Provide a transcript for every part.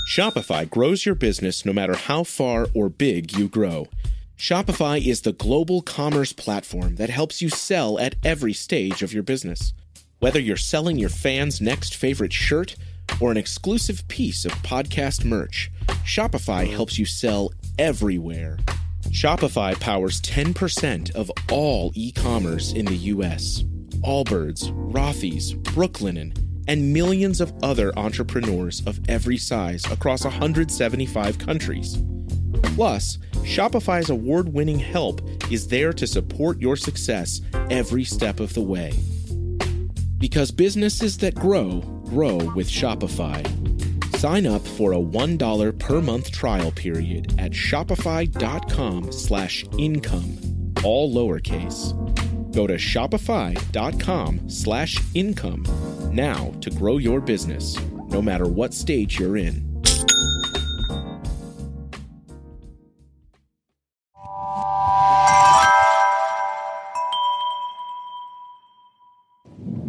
Shopify grows your business no matter how far or big you grow. Shopify is the global commerce platform that helps you sell at every stage of your business. Whether you're selling your fans' next favorite shirt or an exclusive piece of podcast merch, Shopify helps you sell everywhere. Shopify powers 10% of all e-commerce in the U.S. Allbirds, Rothy's, Brooklinen, and millions of other entrepreneurs of every size across 175 countries. Plus, Shopify's award-winning help is there to support your success every step of the way. Because businesses that grow, grow with Shopify. Sign up for a $1 per month trial period at shopify.com/income, all lowercase. Go to shopify.com/income now to grow your business, no matter what stage you're in.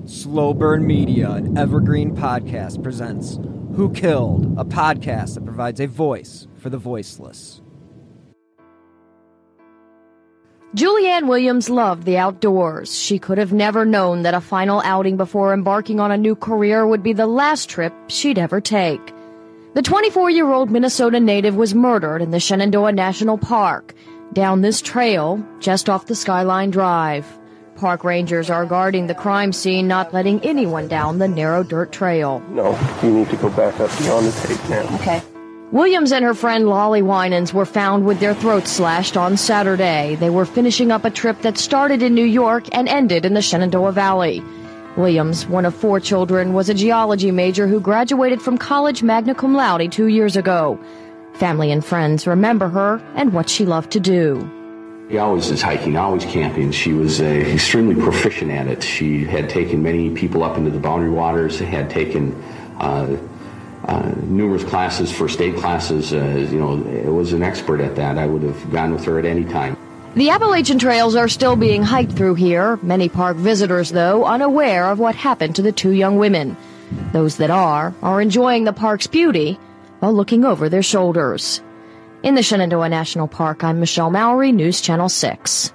Slow Burn Media, an evergreen podcast, presents Who Killed, a podcast that provides a voice for the voiceless. Julianne Williams loved the outdoors. She could have never known that a final outing before embarking on a new career would be the last trip she'd ever take. The 24-year-old Minnesota native was murdered in the Shenandoah National Park, down this trail just off the Skyline Drive. Park rangers are guarding the crime scene, not letting anyone down the narrow dirt trail. No, you need to go back up beyond the tape now. Okay. Williams and her friend Lollie Winans were found with their throats slashed on Saturday. They were finishing up a trip that started in New York and ended in the Shenandoah Valley. Williams, one of 4 children, was a geology major who graduated from college magna cum laude 2 years ago. Family and friends remember her and what she loved to do. She always is hiking, always camping. She was extremely proficient at it. She had taken many people up into the boundary waters, had taken numerous classes, first aid classes. Was an expert at that. I would have gone with her at any time. The Appalachian trails are still being hiked through here. Many park visitors, though, unaware of what happened to the 2 young women. Those that are enjoying the park's beauty while looking over their shoulders. In the Shenandoah National Park, I'm Michelle Mowry, News Channel 6.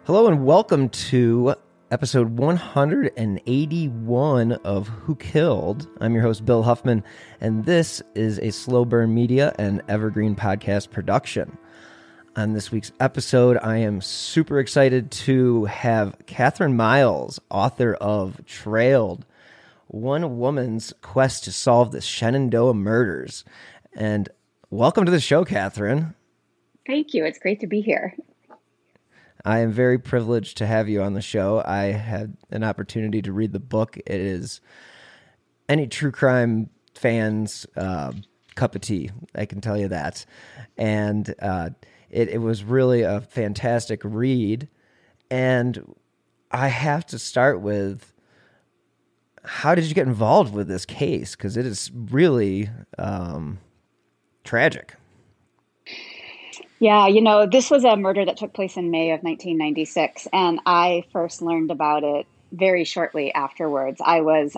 Hello and welcome to episode 181 of Who Killed. I'm your host, Bill Huffman, and this is a Slow Burn Media and Evergreen podcast production. On this week's episode, I am super excited to have Kathryn Miles, author of Trailed, One Woman's Quest to Solve the Shenandoah Murders. And welcome to the show, Kathryn. Thank you. It's great to be here. I am very privileged to have you on the show. I had an opportunity to read the book. It is any true crime fan's cup of tea, I can tell you that. And it was really a fantastic read. And I have to start with, how did you get involved with this case? Because it is really tragic. Yeah, this was a murder that took place in May of 1996, and I first learned about it very shortly afterwards. I was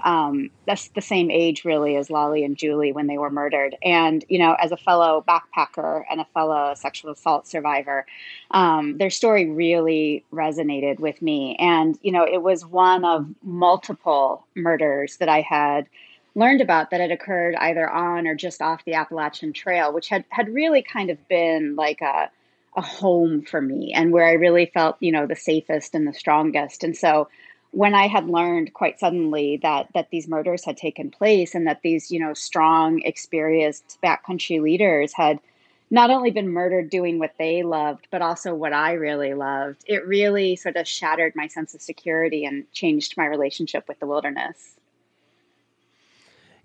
that's the same age, really, as Lollie and Julie when they were murdered. And, as a fellow backpacker and a fellow sexual assault survivor, their story really resonated with me. And, it was one of multiple murders that I had learned about that had occurred either on or just off the Appalachian Trail, which had really kind of been like a home for me and where I really felt, the safest and the strongest. And so when I had learned quite suddenly that these murders had taken place and that these, strong, experienced backcountry leaders had not only been murdered doing what they loved, but also what I really loved, it really sort of shattered my sense of security and changed my relationship with the wilderness.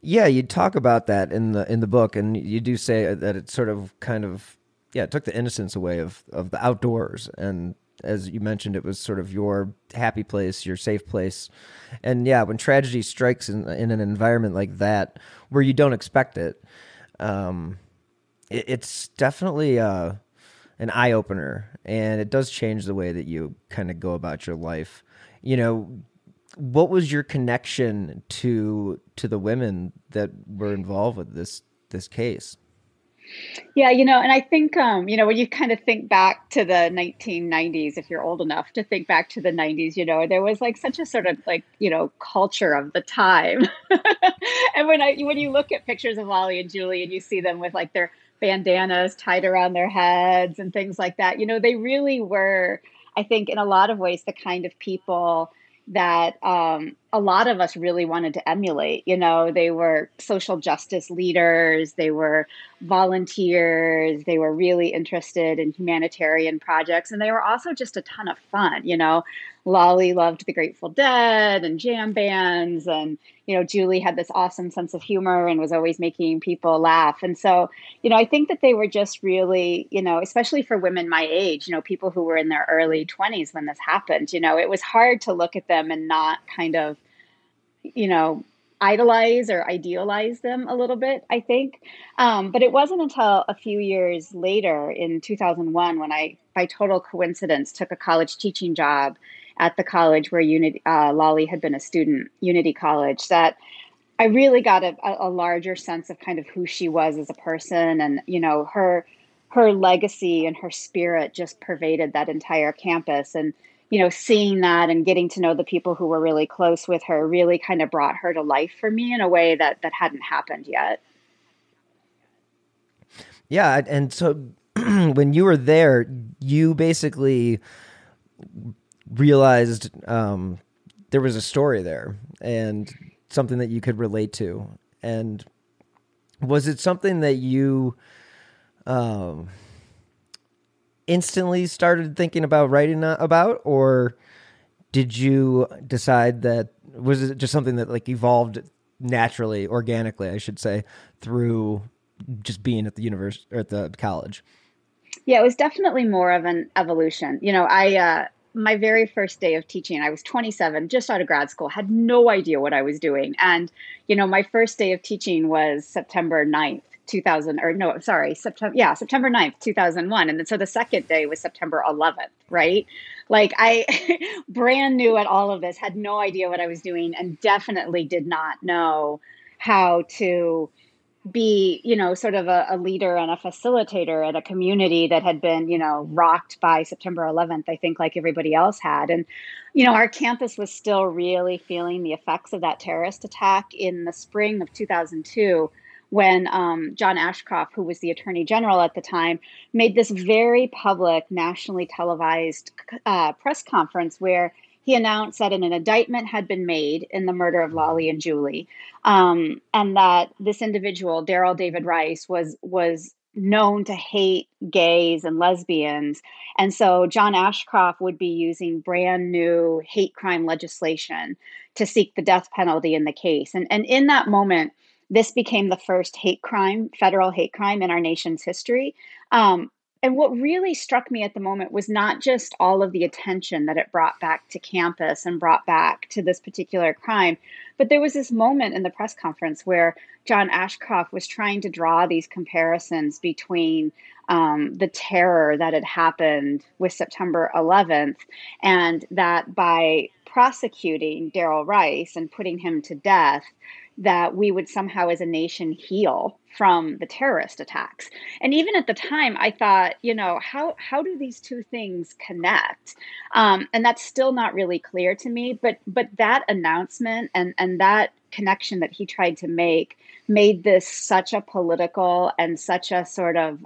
Yeah, you talk about that in the book, and you do say that it sort of it took the innocence away of the outdoors. And as you mentioned, it was sort of your happy place, your safe place. And yeah, when tragedy strikes in an environment like that, where you don't expect it, it's definitely an eye-opener, and it does change the way that you kind of go about your life. What was your connection to the women that were involved with this this case. Yeah, and I think, when you kind of think back to the 1990s, if you're old enough to think back to the 90s, there was like such a sort of like, culture of the time. And when you look at pictures of Lollie and Julie and you see them with like their bandanas tied around their heads and things like that, they really were, I think, in a lot of ways, the kind of people that a lot of us really wanted to emulate. They were social justice leaders, they were volunteers, they were really interested in humanitarian projects, and they were also just a ton of fun. Lollie loved the Grateful Dead and jam bands, and Julie had this awesome sense of humor and was always making people laugh. And so, I think that they were just really, especially for women my age, people who were in their early 20s when this happened, it was hard to look at them and not kind of, idolize or idealize them a little bit, I think. But it wasn't until a few years later in 2001 when I, by total coincidence, took a college teaching job at the college where Lollie had been a student, Unity College, that I really got a larger sense of kind of who she was as a person. And, her legacy and her spirit just pervaded that entire campus. And, seeing that and getting to know the people who were really close with her really kind of brought her to life for me in a way that hadn't happened yet. Yeah. And so when you were there, you basically realized there was a story there and something that you could relate to. And was it something that you instantly started thinking about writing about, or did you decide that, was it just something that like evolved naturally, organically, I should say, through just being at the university or at the college? Yeah, it was definitely more of an evolution. My very first day of teaching, I was 27, just out of grad school, had no idea what I was doing. And, my first day of teaching was September 9th, September 9th, 2001. And then, so the second day was September 11th, right? Like I brand new at all of this, had no idea what I was doing, and definitely did not know how to be, sort of a leader and a facilitator at a community that had been, rocked by September 11th, I think, like everybody else had. And, our campus was still really feeling the effects of that terrorist attack in the spring of 2002, when John Ashcroft, who was the Attorney General at the time, made this very public, nationally televised press conference where he announced that an indictment had been made in the murder of Lollie and Julie, and that this individual, Daryl David Rice, was known to hate gays and lesbians. And so John Ashcroft would be using brand new hate crime legislation to seek the death penalty in the case. And in that moment, this became the first federal hate crime in our nation's history. And what really struck me at the moment was not just all of the attention that it brought back to campus and brought back to this particular crime, but there was this moment in the press conference where John Ashcroft was trying to draw these comparisons between the terror that had happened with September 11th, and that by prosecuting Daryl Rice and putting him to death, that we would somehow as a nation heal from the terrorist attacks. And even at the time, I thought, how do these two things connect? And that's still not really clear to me. But that announcement and that connection that he tried to make made this such a political and such a sort of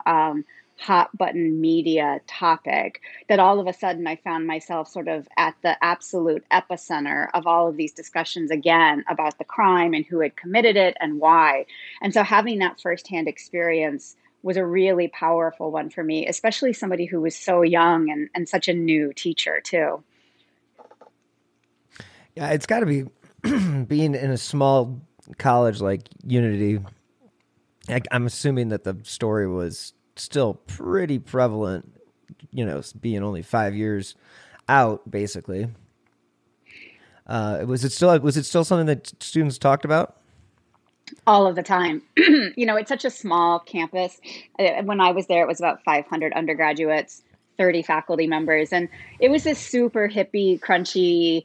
hot button media topic that all of a sudden I found myself sort of at the absolute epicenter of all of these discussions again about the crime and who had committed it and why. And so having that firsthand experience was a really powerful one for me, especially somebody who was so young and such a new teacher too. Yeah, it's got to be being in a small college like Unity. I'm assuming that the story was still pretty prevalent, being only 5 years out, basically. Was it still something that students talked about? All of the time. It's such a small campus. When I was there, it was about 500 undergraduates, 30 faculty members. And it was this super hippie, crunchy,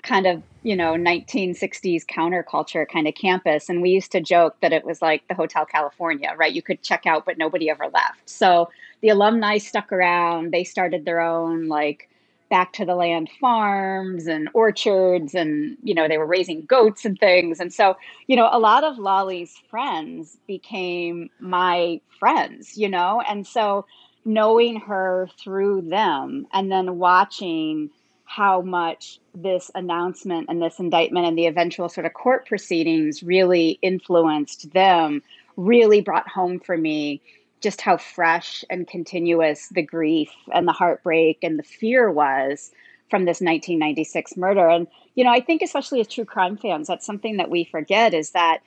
kind of, 1960s counterculture kind of campus. And we used to joke that it was like the Hotel California, right? You could check out, but nobody ever left. So the alumni stuck around. They started their own like back to the land farms and orchards, and, they were raising goats and things. And so, a lot of Lollie's friends became my friends, and so knowing her through them and then watching how much this announcement and this indictment and the eventual sort of court proceedings really influenced them really brought home for me just how fresh and continuous the grief and the heartbreak and the fear was from this 1996 murder. And, I think especially as true crime fans, that's something that we forget is that,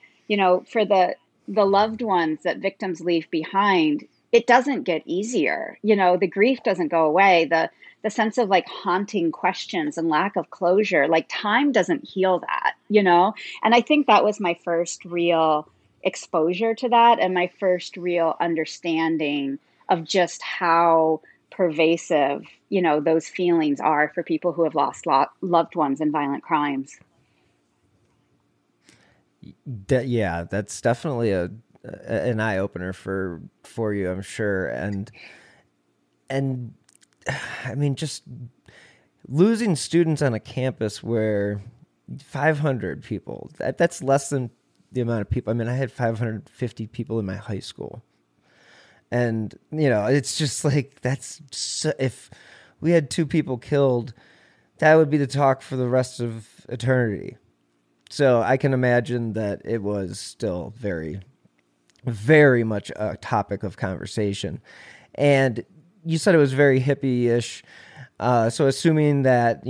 for the loved ones that victims leave behind, it doesn't get easier. The grief doesn't go away. The sense of like haunting questions and lack of closure, like time doesn't heal that, And I think that was my first real exposure to that and my first real understanding of just how pervasive, those feelings are for people who have lost loved ones in violent crimes. Yeah, that's definitely an eye opener for you, I'm sure. And I mean, just losing students on a campus where 500 people, that's less than the amount of people. I mean, I had 550 people in my high school. And, it's just like, if we had 2 people killed, that would be the talk for the rest of eternity. So I can imagine that it was still very, very much a topic of conversation. And you said it was very hippie-ish. So assuming that,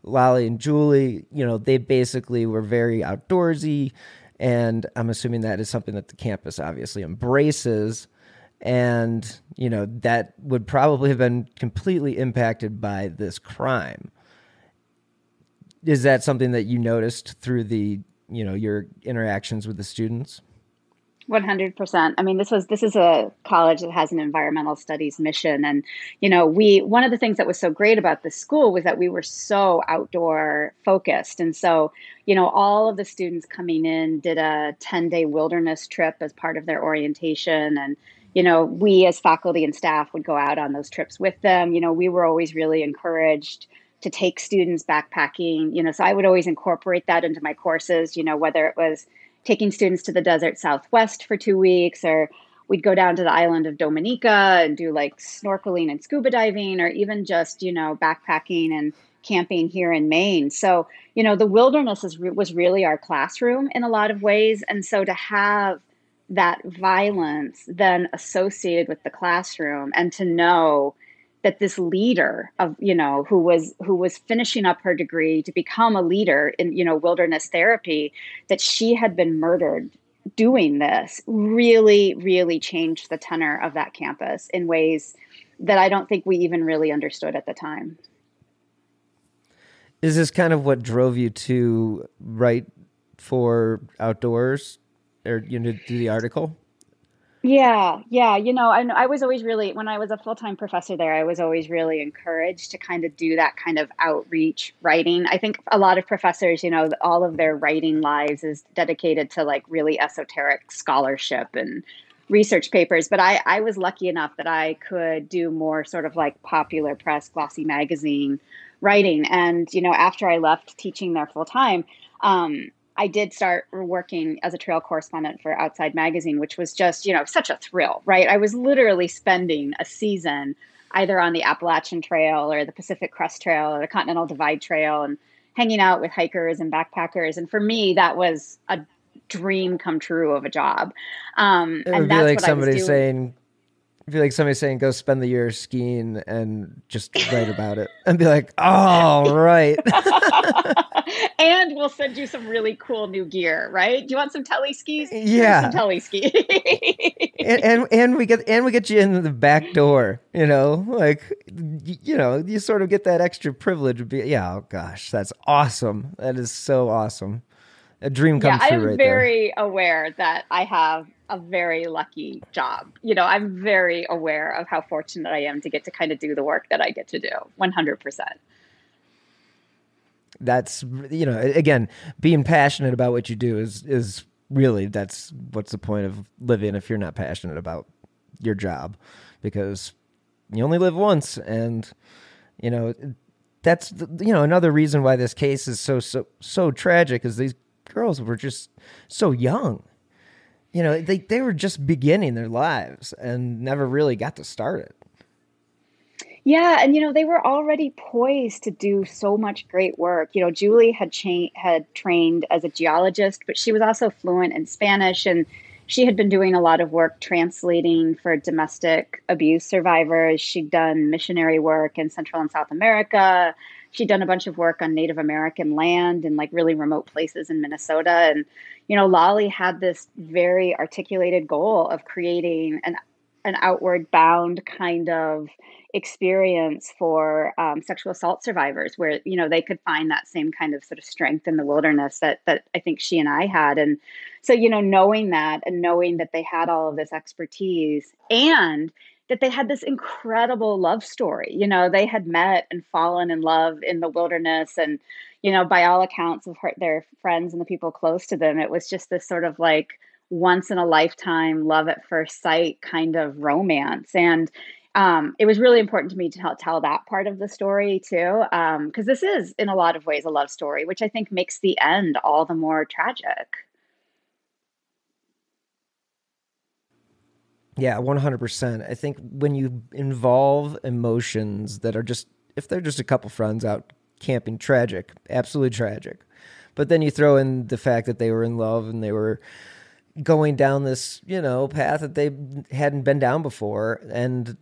Lollie and Julie, they basically were very outdoorsy. And I'm assuming that is something that the campus obviously embraces. And, that would probably have been completely impacted by this crime. Is that something that you noticed through the, your interactions with the students? 100%. I mean, this is a college that has an environmental studies mission. And, one of the things that was so great about this school was that we were so outdoor focused. And so, all of the students coming in did a 10-day wilderness trip as part of their orientation. And, we as faculty and staff would go out on those trips with them. We were always really encouraged to take students backpacking, so I would always incorporate that into my courses, whether it was taking students to the desert Southwest for 2 weeks, or we'd go down to the island of Dominica and do like snorkeling and scuba diving, or even just, backpacking and camping here in Maine. So, the wilderness was really our classroom in a lot of ways. And so to have that violence then associated with the classroom, and to know that this leader of, who was finishing up her degree to become a leader in, wilderness therapy, that she had been murdered doing this really, really changed the tenor of that campus in ways that I don't think we even really understood at the time. Is this kind of what drove you to write for Outdoors, or, do the article? Yeah. I was always really, when I was a full-time professor there, I was always really encouraged to kind of do that kind of outreach writing. I think a lot of professors, all of their writing lives is dedicated to like really esoteric scholarship and research papers. But I was lucky enough that I could do more sort of like popular press, glossy magazine writing. And, after I left teaching there full-time, I did start working as a trail correspondent for Outside Magazine, which was just, such a thrill, right? I was literally spending a season either on the Appalachian Trail or the Pacific Crest Trail or the Continental Divide Trail and hanging out with hikers and backpackers. And for me, that was a dream come true of a job. It would be like somebody saying, I feel like somebody saying, go spend the year skiing and just write about it and be like, oh, right. And we'll send you some really cool new gear, right? Do you want some tele skis? Yeah. Some tele ski. and we get you in the back door, like, you sort of get that extra privilege. Oh gosh, that's awesome. That is so awesome. A dream come true right there. I am very aware that I have a very lucky job. I'm very aware of how fortunate I am to get to kind of do the work that I get to do. 100%. That's, again, being passionate about what you do is really, that's what's the point of living if you're not passionate about your job, because you only live once. And, that's, another reason why this case is so tragic is these girls were just so young. They were just beginning their lives and never really got to start it. Yeah, and they were already poised to do so much great work. Julie had trained as a geologist, but she was also fluent in Spanish, and she had been doing a lot of work translating for domestic abuse survivors. She'd done missionary work in Central and South America. She'd done a bunch of work on Native American land in like really remote places in Minnesota. And, Lollie had this very articulated goal of creating an outward bound kind of experience for sexual assault survivors where, they could find that same kind of sort of strength in the wilderness that I think she and I had. And so, knowing that and knowing that they had all of this expertise and that they had this incredible love story, they had met and fallen in love in the wilderness. And, by all accounts of their friends and the people close to them, it was just this sort of like once in a lifetime love at first sight kind of romance. And it was really important to me to tell that part of the story too, because this is in a lot of ways a love story, which I think makes the end all the more tragic. Yeah, 100%. I think when you involve emotions that are just, if they're just a couple friends out camping, tragic, absolutely tragic. But then you throw in the fact that they were in love and they were going down this, path that they hadn't been down before, and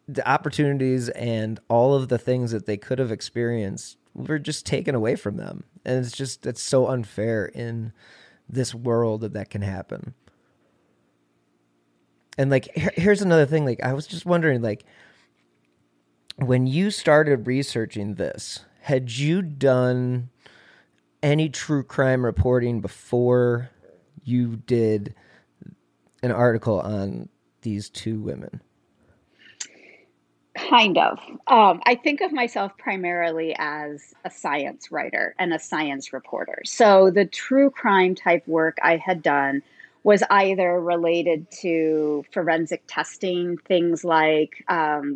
the opportunities and all of the things that they could have experienced were just taken away from them. And it's so unfair in this world that can happen. And like, here's another thing. Like, I was just wondering, like, when you started researching this, had you done any true crime reporting before you did an article on these two women? Kind of. I think of myself primarily as a science writer and a science reporter. So the true crime type work I had done was either related to forensic testing, things like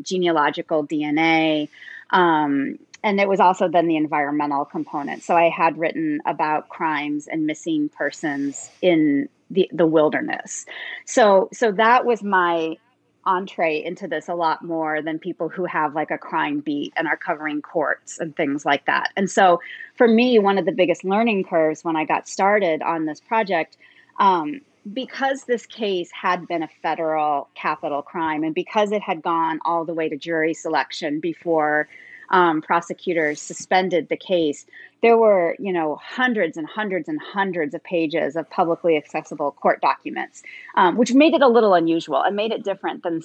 genealogical DNA, and it was also then the environmental component. So I had written about crimes and missing persons in the wilderness. So that was my entree into this a lot more than people who have like a crime beat and are covering courts and things like that. And so for me, one of the biggest learning curves when I got started on this project, because this case had been a federal capital crime and because it had gone all the way to jury selection before prosecutors suspended the case, there were, hundreds and hundreds and hundreds of pages of publicly accessible court documents, which made it a little unusual and made it different than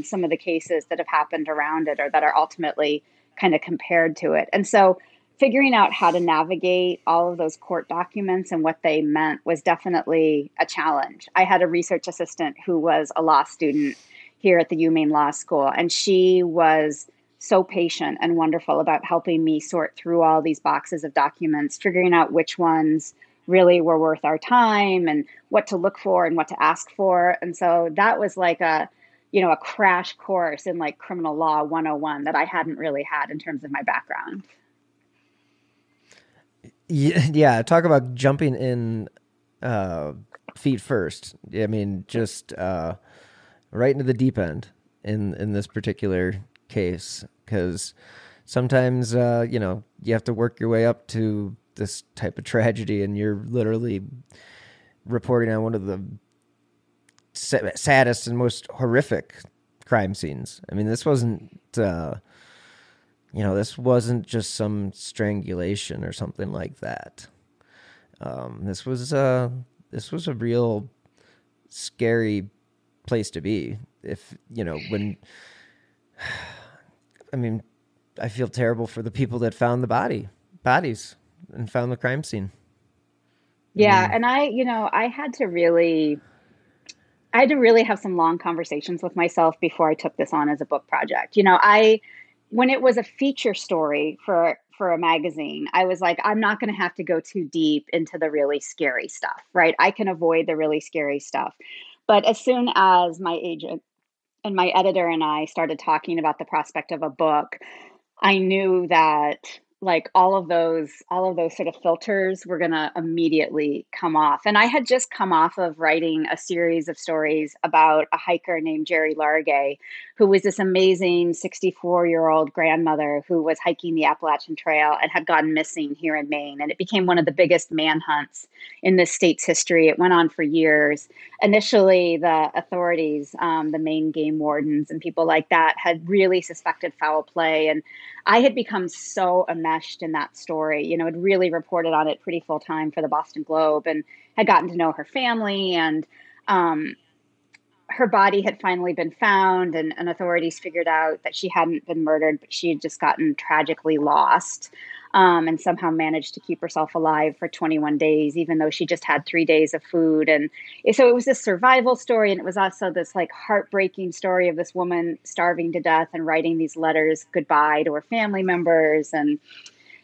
some of the cases that have happened around it or that are ultimately kind of compared to it. And so figuring out how to navigate all of those court documents and what they meant was definitely a challenge. I had a research assistant who was a law student here at the UMaine Law School, and she was so patient and wonderful about helping me sort through all these boxes of documents, figuring out which ones really were worth our time and what to look for and what to ask for. And so that was like a crash course in like criminal law 101 that I hadn't really had in terms of my background. Yeah, talk about jumping in feet first. I mean, just right into the deep end in this particular case, because sometimes you have to work your way up to this type of tragedy, and you're literally reporting on one of the saddest and most horrific crime scenes. I mean, this wasn't this wasn't just some strangulation or something like that. This was a real scary place to be. If I feel terrible for the people that found the bodies and found the crime scene. Yeah. And I had to really have some long conversations with myself before I took this on as a book project. When it was a feature story for for a magazine, I was like, I'm not going to have to go too deep into the really scary stuff, right? I can avoid the really scary stuff. But as soon as my agent and my editor and I started talking about the prospect of a book, I knew that like all of those sort of filters were going to immediately come off. And I had just come off of writing a series of stories about a hiker named Jerry Largay, who was this amazing 64-year-old grandmother who was hiking the Appalachian Trail and had gone missing here in Maine. And it became one of the biggest manhunts in this state's history. It went on for years. Initially, the authorities, the Maine game wardens and people like that had really suspected foul play. And I had become so enmeshed in that story, you know, had really reported on it pretty full time for the Boston Globe and had gotten to know her family, and her body had finally been found, and authorities figured out that she hadn't been murdered, but she had just gotten tragically lost, and somehow managed to keep herself alive for 21 days, even though she just had 3 days of food. And so it was this survival story. And it was also this like heartbreaking story of this woman starving to death and writing these letters goodbye to her family members. And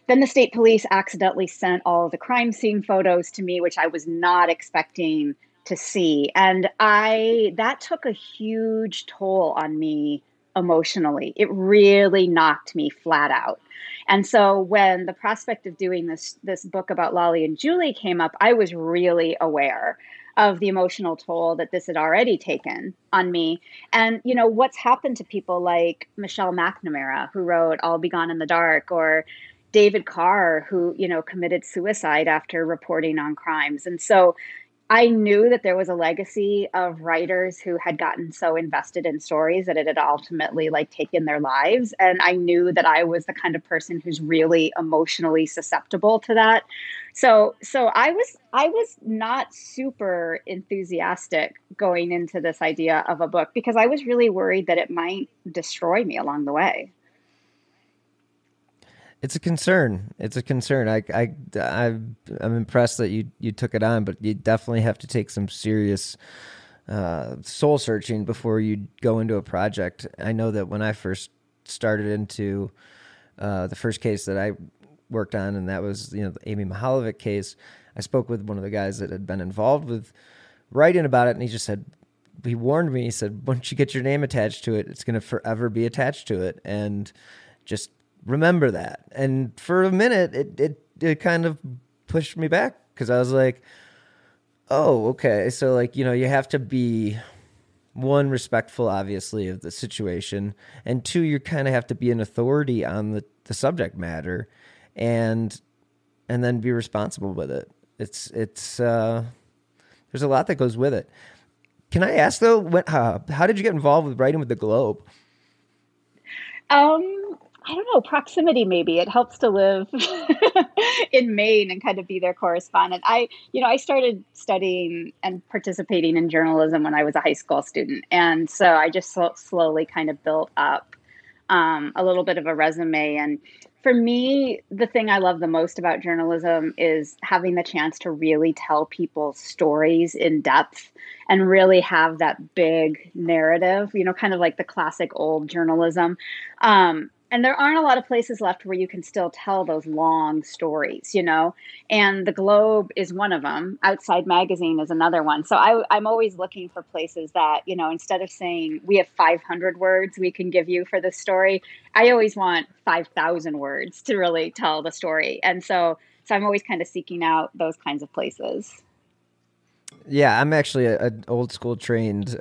then the state police accidentally sent all of the crime scene photos to me, which I was not expecting to see. And that took a huge toll on me emotionally. It really knocked me flat out. And so when the prospect of doing this book about Lollie and Julie came up, I was really aware of the emotional toll that this had already taken on me. And, you know, what's happened to people like Michelle McNamara, who wrote I'll Be Gone in the Dark, or David Carr, who, you know, committed suicide after reporting on crimes. And so I knew that there was a legacy of writers who had gotten so invested in stories that it had ultimately like taken their lives. And I knew that I was the kind of person who's really emotionally susceptible to that. So I was not super enthusiastic going into this idea of a book because I was really worried that it might destroy me along the way. It's a concern. I'm impressed that you took it on, but you definitely have to take some serious soul searching before you go into a project. I know that when I first started into the first case that I worked on, and that was the Amy Mahalovic case, I spoke with one of the guys that had been involved with writing about it, and he just said, he warned me. He said, once you get your name attached to it, it's going to forever be attached to it, and just remember that. And for a minute, it kind of pushed me back because I was like, oh, okay. So like, you have to be, one, respectful, obviously, of the situation, and two, you kind of have to be an authority on the subject matter, and then be responsible with it. It's there's a lot that goes with it. Can I ask though, how did you get involved with writing with the Globe? I don't know, proximity maybe. It helps to live in Maine and kind of be their correspondent. I started studying and participating in journalism when I was a high school student. And so I just slowly kind of built up a little bit of a resume. And for me, the thing I love the most about journalism is having the chance to really tell people's stories in depth and really have that big narrative, kind of like the classic old journalism. And there aren't a lot of places left where you can still tell those long stories, and the Globe is one of them. Outside Magazine is another one. So I'm always looking for places that, instead of saying we have 500 words we can give you for this story, I always want 5,000 words to really tell the story. And so I'm always kind of seeking out those kinds of places. Yeah, I'm actually an old school trained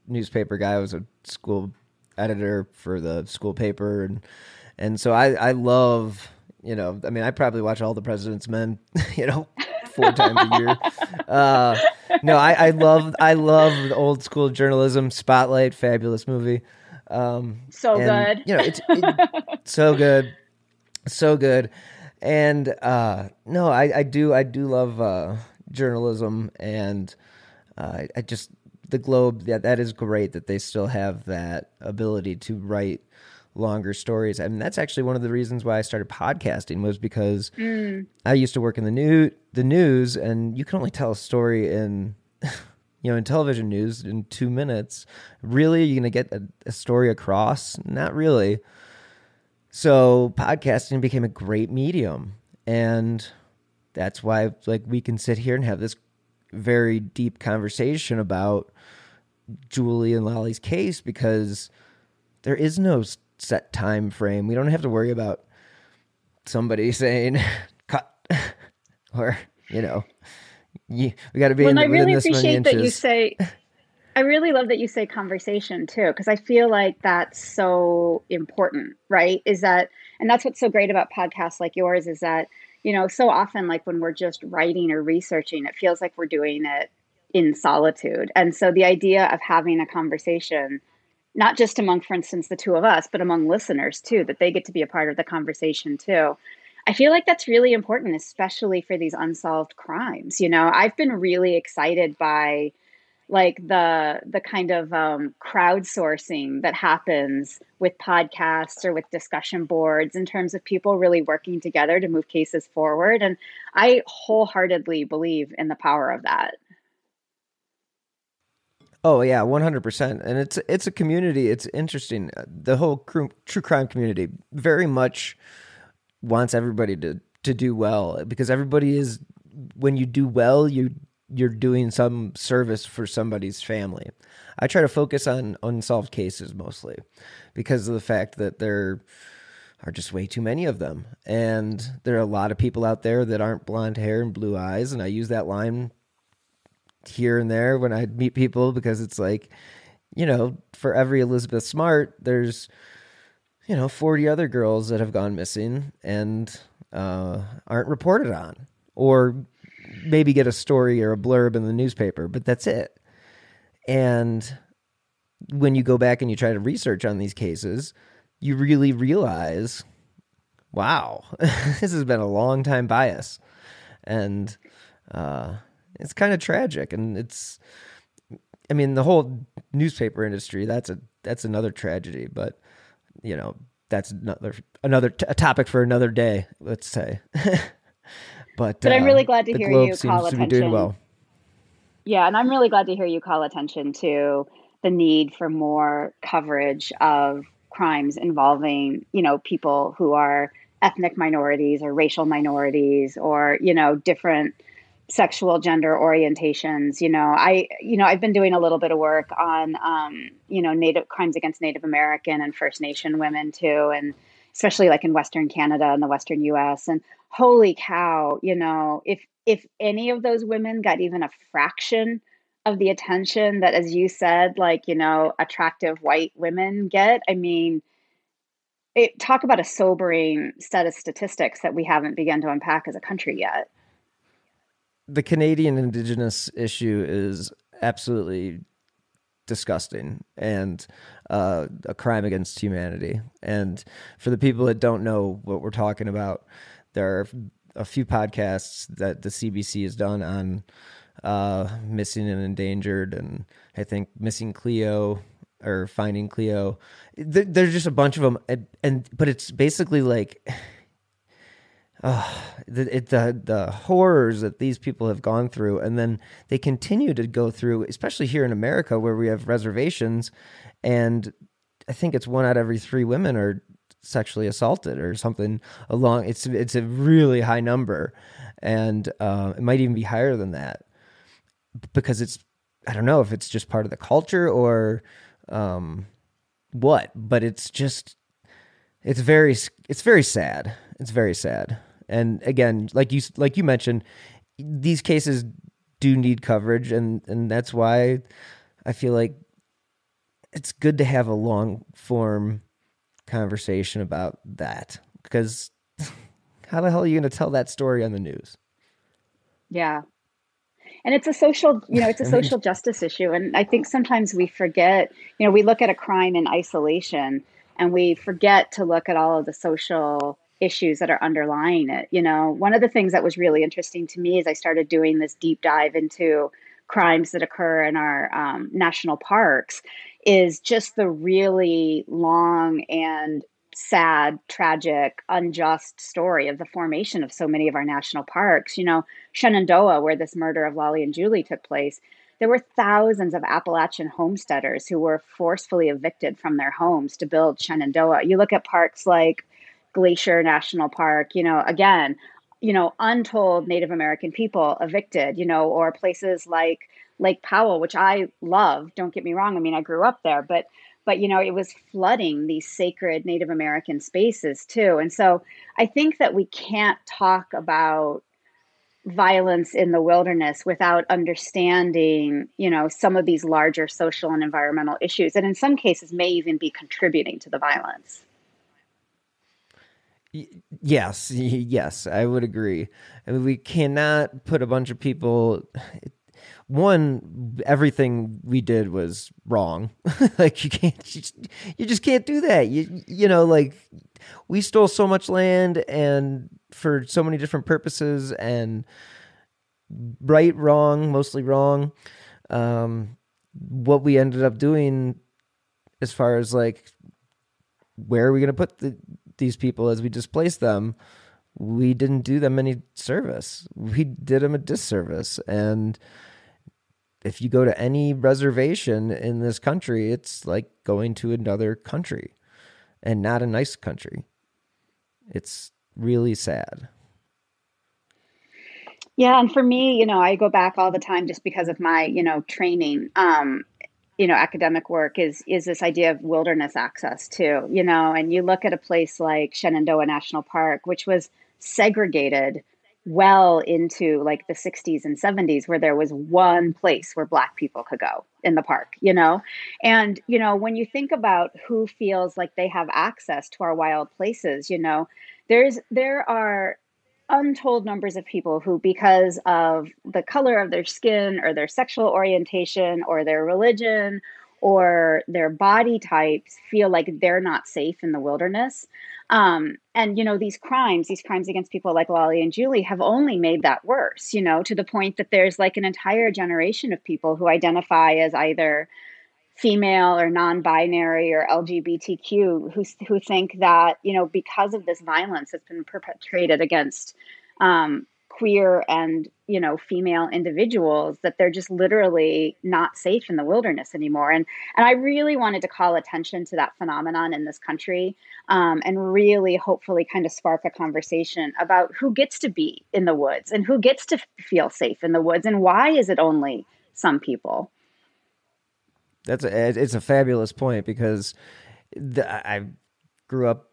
newspaper guy. I was a school editor for the school paper, and so I love, I probably watch All the President's Men 4 times a year. No, I love the old school journalism. Spotlight, fabulous movie. Good. It's so good. And no, I do love journalism, and I just, the Globe, that is great that they still have that ability to write longer stories. I mean, that's actually one of the reasons why I started podcasting, was because I used to work in the news, and you can only tell a story in in television news in 2 minutes. Really, you're going to get a story across? Not really. So podcasting became a great medium. And that's why like we can sit here and have this very deep conversation about Julie and Lollie's case, because there is no set time frame. We don't have to worry about somebody saying cut or, we got to be Well, and I within really this many appreciate that you inches. say, I really love that you say conversation too, because I feel like that's so important, right? And that's what's so great about podcasts like yours is that, so often like when we're just writing or researching, it feels like we're doing it in solitude. And so the idea of having a conversation, not just among, for instance, the two of us, but among listeners too, that they get to be a part of the conversation too. I feel like that's really important, especially for these unsolved crimes. I've been really excited by like the kind of crowdsourcing that happens with podcasts or with discussion boards in terms of people really working together to move cases forward. And I wholeheartedly believe in the power of that. Oh yeah, 100%. And it's a community. It's interesting. The whole true crime community very much wants everybody to do well, because everybody is, when you do well, you're doing some service for somebody's family. I try to focus on unsolved cases mostly because of the fact that there are just way too many of them. And there are a lot of people out there that aren't blonde hair and blue eyes. And I use that line here and there when I meet people, because it's like, for every Elizabeth Smart, there's, 40 other girls that have gone missing and aren't reported on, or maybe get a story or a blurb in the newspaper, but that's it. And when you go back and you try to research on these cases, you really realize, wow, this has been a long time bias. And it's kind of tragic. And the whole newspaper industry, that's another tragedy, but that's a topic for another day, let's say. But I'm really glad to hear Globe you seems call to be attention. doing well. Yeah, and I'm really glad to hear you call attention to the need for more coverage of crimes involving, people who are ethnic minorities or racial minorities or, different sexual gender orientations. I've been doing a little bit of work on, Native crimes against Native American and First Nation women too, and especially like in Western Canada and the Western US. And holy cow, if any of those women got even a fraction of the attention that, as you said, like, attractive white women get, talk about a sobering set of statistics that we haven't begun to unpack as a country yet. The Canadian Indigenous issue is absolutely disgusting and a crime against humanity. And for the people that don't know what we're talking about, there are a few podcasts that the CBC has done on missing and endangered, and I think Missing Cleo or Finding Cleo. There's just a bunch of them, but it's basically like the horrors that these people have gone through, and then they continue to go through, especially here in America where we have reservations, and I think it's 1 out of every 3 women are sexually assaulted or something along. It's a really high number, and it might even be higher than that, because I don't know if it's just part of the culture or what, but it's very sad. It's very sad. And again, like you mentioned, these cases do need coverage, and that's why I feel like it's good to have a long form conversation about that, because how the hell are you going to tell that story on the news? Yeah. And it's a social, it's a social justice issue. And I think sometimes we forget, we look at a crime in isolation and we forget to look at all of the social issues that are underlying it. One of the things that was really interesting to me as I started doing this deep dive into crimes that occur in our national parks is just the really long and sad, tragic, unjust story of the formation of so many of our national parks. Shenandoah, where this murder of Lollie and Julie took place, there were thousands of Appalachian homesteaders who were forcefully evicted from their homes to build Shenandoah. You look at parks like Glacier National Park, again, untold Native American people evicted, or places like Lake Powell, which I love. Don't get me wrong. I mean, I grew up there, but it was flooding these sacred Native American spaces too. And so I think that we can't talk about violence in the wilderness without understanding, some of these larger social and environmental issues, and in some cases may even be contributing to the violence. Yes, I would agree. I mean, we cannot put a bunch of people. One, everything we did was wrong. Like you just can't do that. Like we stole so much land and for so many different purposes, and right, wrong, mostly wrong. What we ended up doing as far as like, where are we going to put these people as we displace them? We didn't do them any service. We did them a disservice. And if you go to any reservation in this country, it's like going to another country and not a nice country. It's really sad. Yeah. And for me, I go back all the time just because of my, training, academic work is this idea of wilderness access too, and you look at a place like Shenandoah National Park, which was segregated well into like the 60s and 70s, where there was one place where Black people could go in the park, and, when you think about who feels like they have access to our wild places, there are untold numbers of people who, because of the color of their skin or their sexual orientation or their religion or their body types, feel like they're not safe in the wilderness. And, these crimes against people like Lollie and Julie have only made that worse, to the point that there's like an entire generation of people who identify as either female or non-binary or LGBTQ who think that, because of this violence that's been perpetrated against queer and, female individuals, that they're just literally not safe in the wilderness anymore. And I really wanted to call attention to that phenomenon in this country, and really hopefully kind of spark a conversation about who gets to be in the woods and who gets to feel safe in the woods, and why is it only some people? It's a fabulous point, because I grew up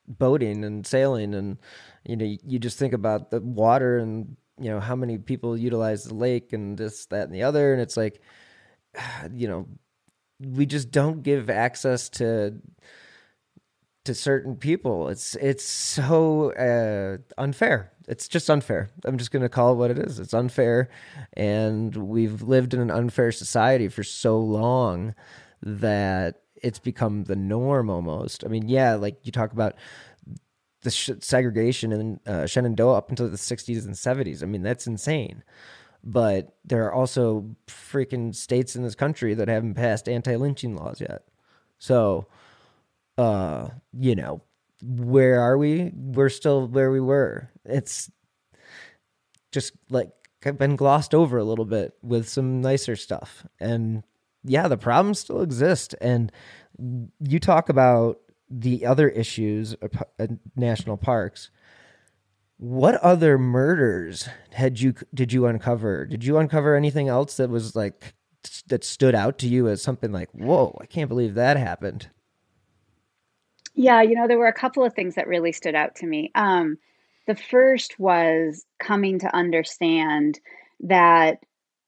boating and sailing, and you just think about the water and how many people utilize the lake and this, that, and the other, and it's like, we just don't give access to certain people. It's so unfair. It's just unfair. I'm just going to call it what it is. It's unfair. And we've lived in an unfair society for so long that it's become the norm almost. I mean, yeah, like you talk about the segregation in Shenandoah up until the 60s and 70s. I mean, that's insane. But there are also freaking states in this country that haven't passed anti-lynching laws yet. So, where are we? We're still where we were. It's just like been glossed over a little bit with some nicer stuff. And yeah, the problems still exist. And you talk about the other issues at national parks. What other murders did you uncover? Did you uncover anything else that was like, that stood out to you as something like, whoa, I can't believe that happened? Yeah, there were a couple of things that really stood out to me. The first was coming to understand that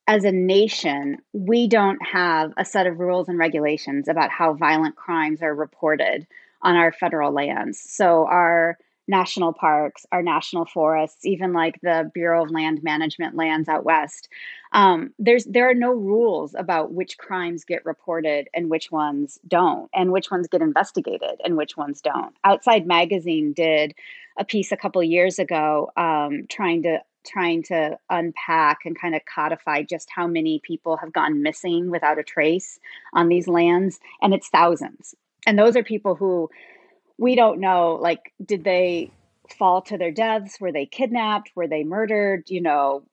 as a nation, we don't have a set of rules and regulations about how violent crimes are reported on our federal lands. So our national parks, our national forests, even like the Bureau of Land Management lands out west, there are no rules about which crimes get reported and which ones don't, and which ones get investigated and which ones don't. Outside Magazine did a piece a couple years ago, trying to unpack and kind of codify just how many people have gone missing without a trace on these lands, and it's thousands. And those are people who we don't know, like, did they fall to their deaths? Were they kidnapped? Were they murdered?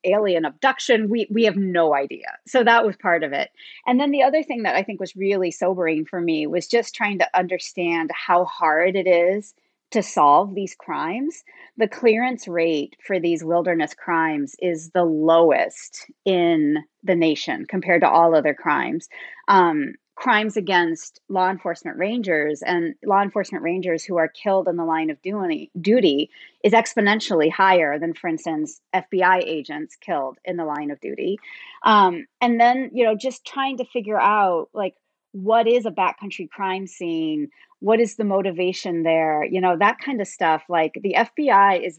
Alien abduction? We have no idea. So that was part of it. And then the other thing that I think was really sobering for me was just trying to understand how hard it is to solve these crimes, the clearance rate for these wilderness crimes is the lowest in the nation compared to all other crimes. Crimes against law enforcement rangers and law enforcement rangers who are killed in the line of duty is exponentially higher than, for instance, FBI agents killed in the line of duty. And then, just trying to figure out, like, what is a backcountry crime scene? What is the motivation there? That kind of stuff. Like, the FBI is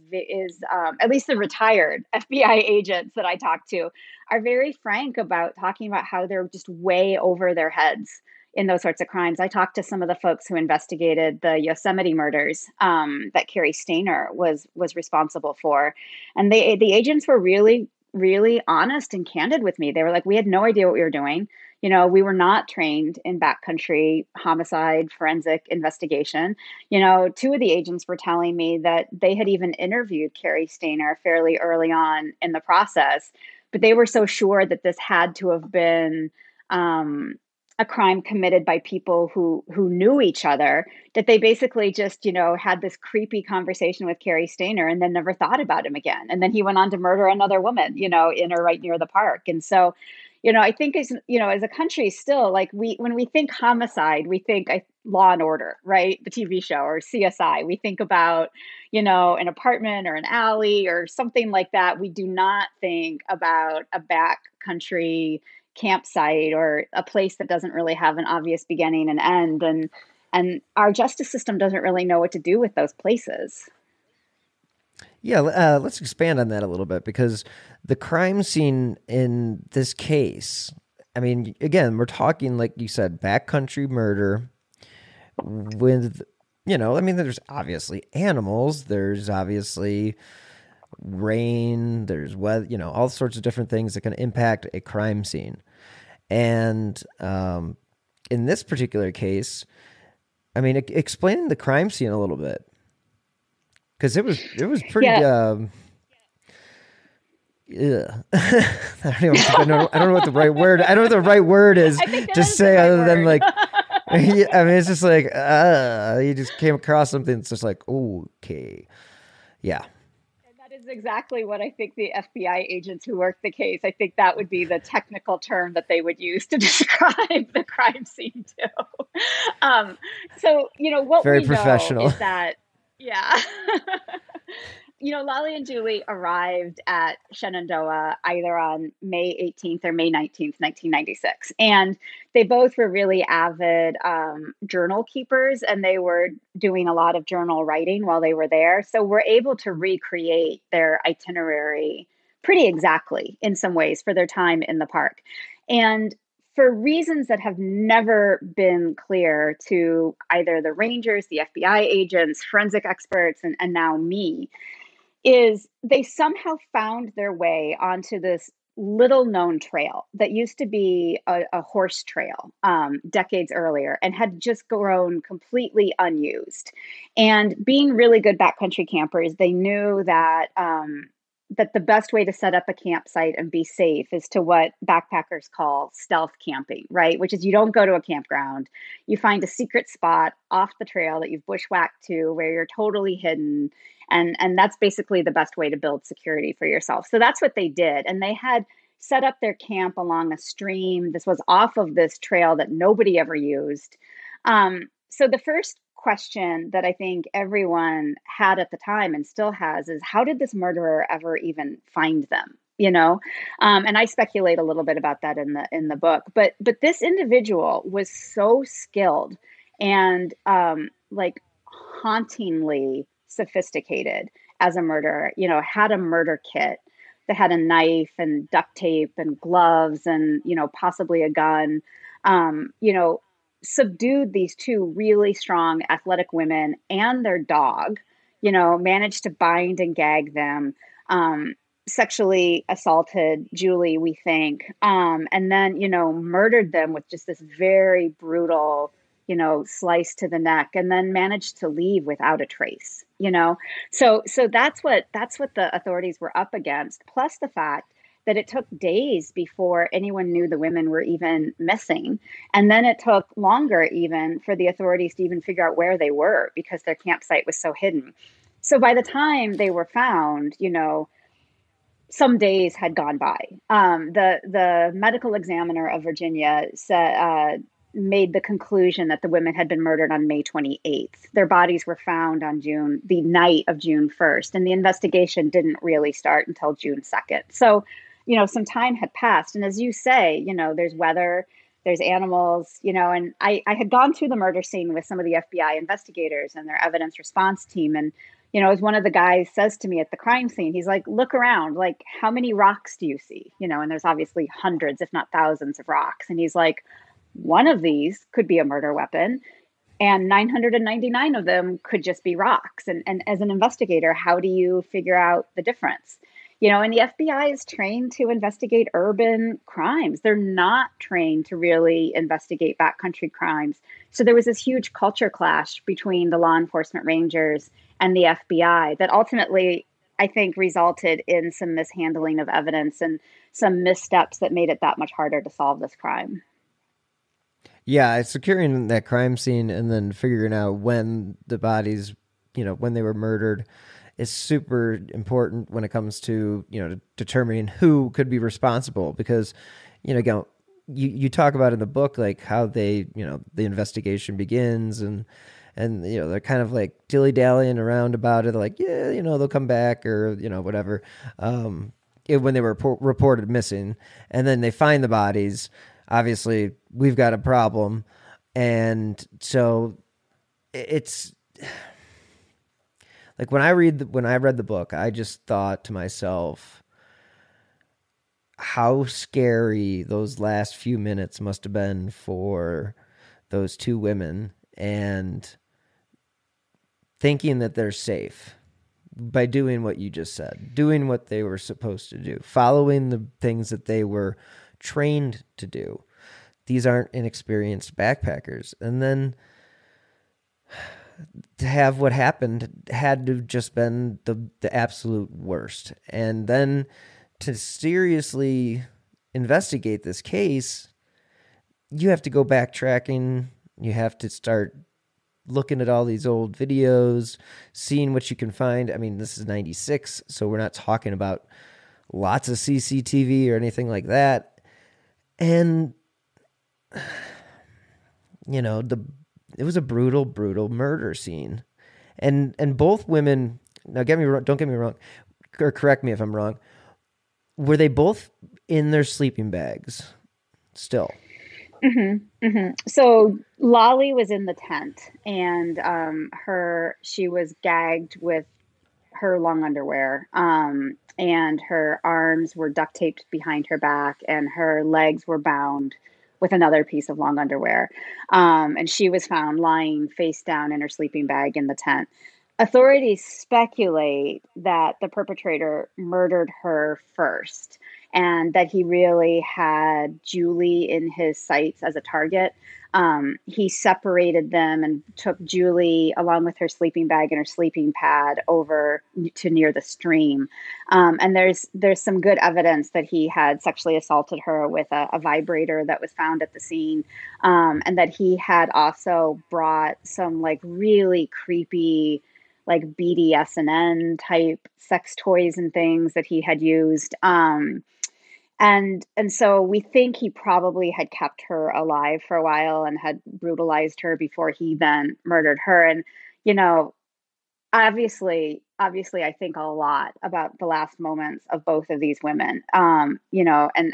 at least the retired FBI agents that I talk to are very frank about talking about how they're just way over their heads in those sorts of crimes. I talked to some of the folks who investigated the Yosemite murders that Cary Stayner was responsible for, and the agents were really, really honest and candid with me. They were like, we had no idea what we were doing. We were not trained in backcountry homicide forensic investigation. Two of the agents were telling me that they had even interviewed Cary Stayner fairly early on in the process, but they were so sure that this had to have been a crime committed by people who knew each other, that they basically just, had this creepy conversation with Cary Stayner and then never thought about him again. And then he went on to murder another woman, in or right near the park. And so, I think as a country still, like, when we think homicide, we think Law and Order, right? The TV show, or CSI. We think about, an apartment or an alley or something like that. We do not think about a backcountry campsite or a place that doesn't really have an obvious beginning and end. And our justice system doesn't really know what to do with those places. Yeah, let's expand on that a little bit, because the crime scene in this case, I mean, again, we're talking, like you said, backcountry murder with, there's obviously animals, there's obviously rain, there's weather, all sorts of different things that can impact a crime scene. And in this particular case, I mean, explaining the crime scene a little bit. Because it was pretty. Yeah. I don't know what the right word. I don't know what the right word is to say other than like. I mean, it's just like you just came across something that's just like, okay, yeah. And that is exactly what I think the FBI agents who worked the case. I think that would be the technical term that they would use to describe the crime scene too. So what very we professional know is that. Yeah. Lollie and Julie arrived at Shenandoah either on May 18th or May 19th, 1996. And they both were really avid journal keepers, and they were doing a lot of journal writing while they were there. So we're able to recreate their itinerary pretty exactly in some ways for their time in the park. And for reasons that have never been clear to either the rangers, the FBI agents, forensic experts, and now me, is they somehow found their way onto this little known trail that used to be a horse trail decades earlier and had just grown completely unused. And being really good backcountry campers, they knew that that the best way to set up a campsite and be safe is to what backpackers call stealth camping, right? Which is, you don't go to a campground. You find a secret spot off the trail that you've bushwhacked to where you're totally hidden. And that's basically the best way to build security for yourself. So that's what they did. And they had set up their camp along a stream. This was off of this trail that nobody ever used. So the first question that I think everyone had at the time and still has is, how did this murderer ever even find them? And I speculate a little bit about that in the book. But this individual was so skilled and like hauntingly sophisticated as a murderer. Had a murder kit that had a knife and duct tape and gloves and possibly a gun. Subdued these two really strong athletic women and their dog, managed to bind and gag them, sexually assaulted Julie, we think, and then, murdered them with just this very brutal, slice to the neck, and then managed to leave without a trace, So that's what the authorities were up against, plus the fact that it took days before anyone knew the women were even missing. And then it took longer even for the authorities to even figure out where they were because their campsite was so hidden. So by the time they were found, some days had gone by. The medical examiner of Virginia made the conclusion that the women had been murdered on May 28th. Their bodies were found on the night of June 1st, and the investigation didn't really start until June 2nd. So, some time had passed. And as you say, there's weather, there's animals, and I had gone through the murder scene with some of the FBI investigators and their evidence response team. And, as one of the guys says to me at the crime scene, he's like, look around, like, how many rocks do you see? And there's obviously hundreds, if not thousands of rocks. And he's like, one of these could be a murder weapon and 999 of them could just be rocks. And as an investigator, how do you figure out the difference? And the FBI is trained to investigate urban crimes. They're not trained to really investigate backcountry crimes. So there was this huge culture clash between the law enforcement rangers and the FBI that ultimately, I think, resulted in some mishandling of evidence and some missteps that made it that much harder to solve this crime. Yeah, securing that crime scene and then figuring out when the bodies, when they were murdered is super important when it comes to, determining who could be responsible. Because, again, you talk about in the book, like how they, the investigation begins and they're kind of like dilly-dallying around about it. They're like, yeah, they'll come back or, whatever, when they were reported missing. And then they find the bodies. Obviously, we've got a problem. And so it's like when I read the book, I just thought to myself how scary those last few minutes must have been for those two women, and thinking that they're safe by doing what you just said, doing what they were supposed to do, following the things that they were trained to do. These aren't inexperienced backpackers. And then to have what happened had to just been the absolute worst. And then to seriously investigate this case, you have to go backtracking. You have to start looking at all these old videos, seeing what you can find. I mean, this is 96, so we're not talking about lots of CCTV or anything like that. And, it was a brutal, brutal murder scene. And both women, now don't get me wrong, or correct me if I'm wrong, were they both in their sleeping bags still? Mm-hmm, mm-hmm. So Lollie was in the tent, and she was gagged with her long underwear, and her arms were duct taped behind her back, and her legs were bound with another piece of long underwear. And she was found lying face down in her sleeping bag in the tent. Authorities speculate that the perpetrator murdered her first, and that he really had Julie in his sights as a target. He separated them and took Julie along with her sleeping bag and her sleeping pad over to near the stream. And there's some good evidence that he had sexually assaulted her with a vibrator that was found at the scene. And that he had also brought some like really creepy, like BDSM type sex toys and things that he had used. And so we think he probably had kept her alive for a while and had brutalized her before he then murdered her. And, obviously, I think a lot about the last moments of both of these women, and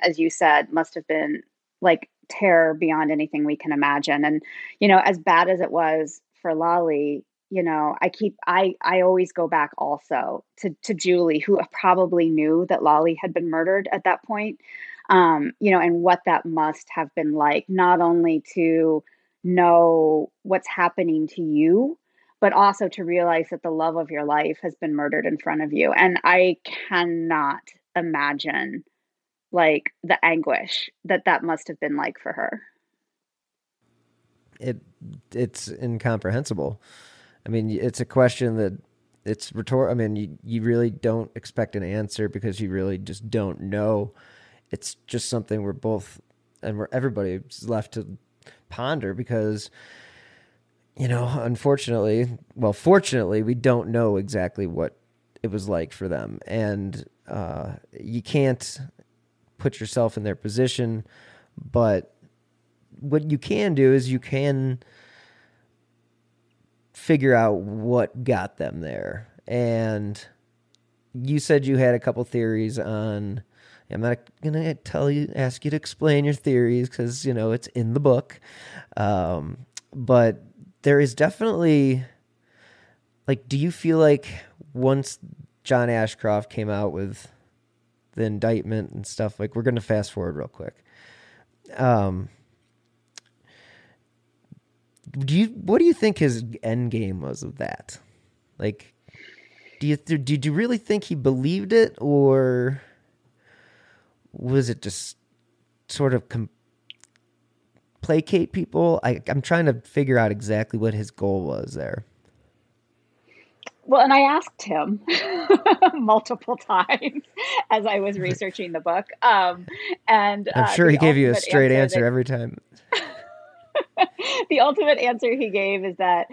as you said, must have been like terror beyond anything we can imagine. And, as bad as it was for Lollie, I always go back also to Julie, who probably knew that Lollie had been murdered at that point, and what that must have been like, not only to know what's happening to you, but also to realize that the love of your life has been murdered in front of you. And I cannot imagine like the anguish that must have been like for her. It's incomprehensible. I mean, it's a question that it's rhetorical. I mean, you really don't expect an answer because you really just don't know. It's just something everybody's left to ponder because, fortunately, we don't know exactly what it was like for them. And you can't put yourself in their position, but what you can do is you can figure out what got them there. And you said you had a couple theories on, I'm not going to ask you to explain your theories because, it's in the book. But there is definitely, do you feel like once John Ashcroft came out with the indictment and stuff, we're going to fast forward real quick. What do you think his end game was of that? Did you really think he believed it, or was it just sort of placate people? I'm trying to figure out exactly what his goal was there. Well, and I asked him multiple times as I was researching the book. And I'm sure he gave you a straight answer every time. The ultimate answer he gave is that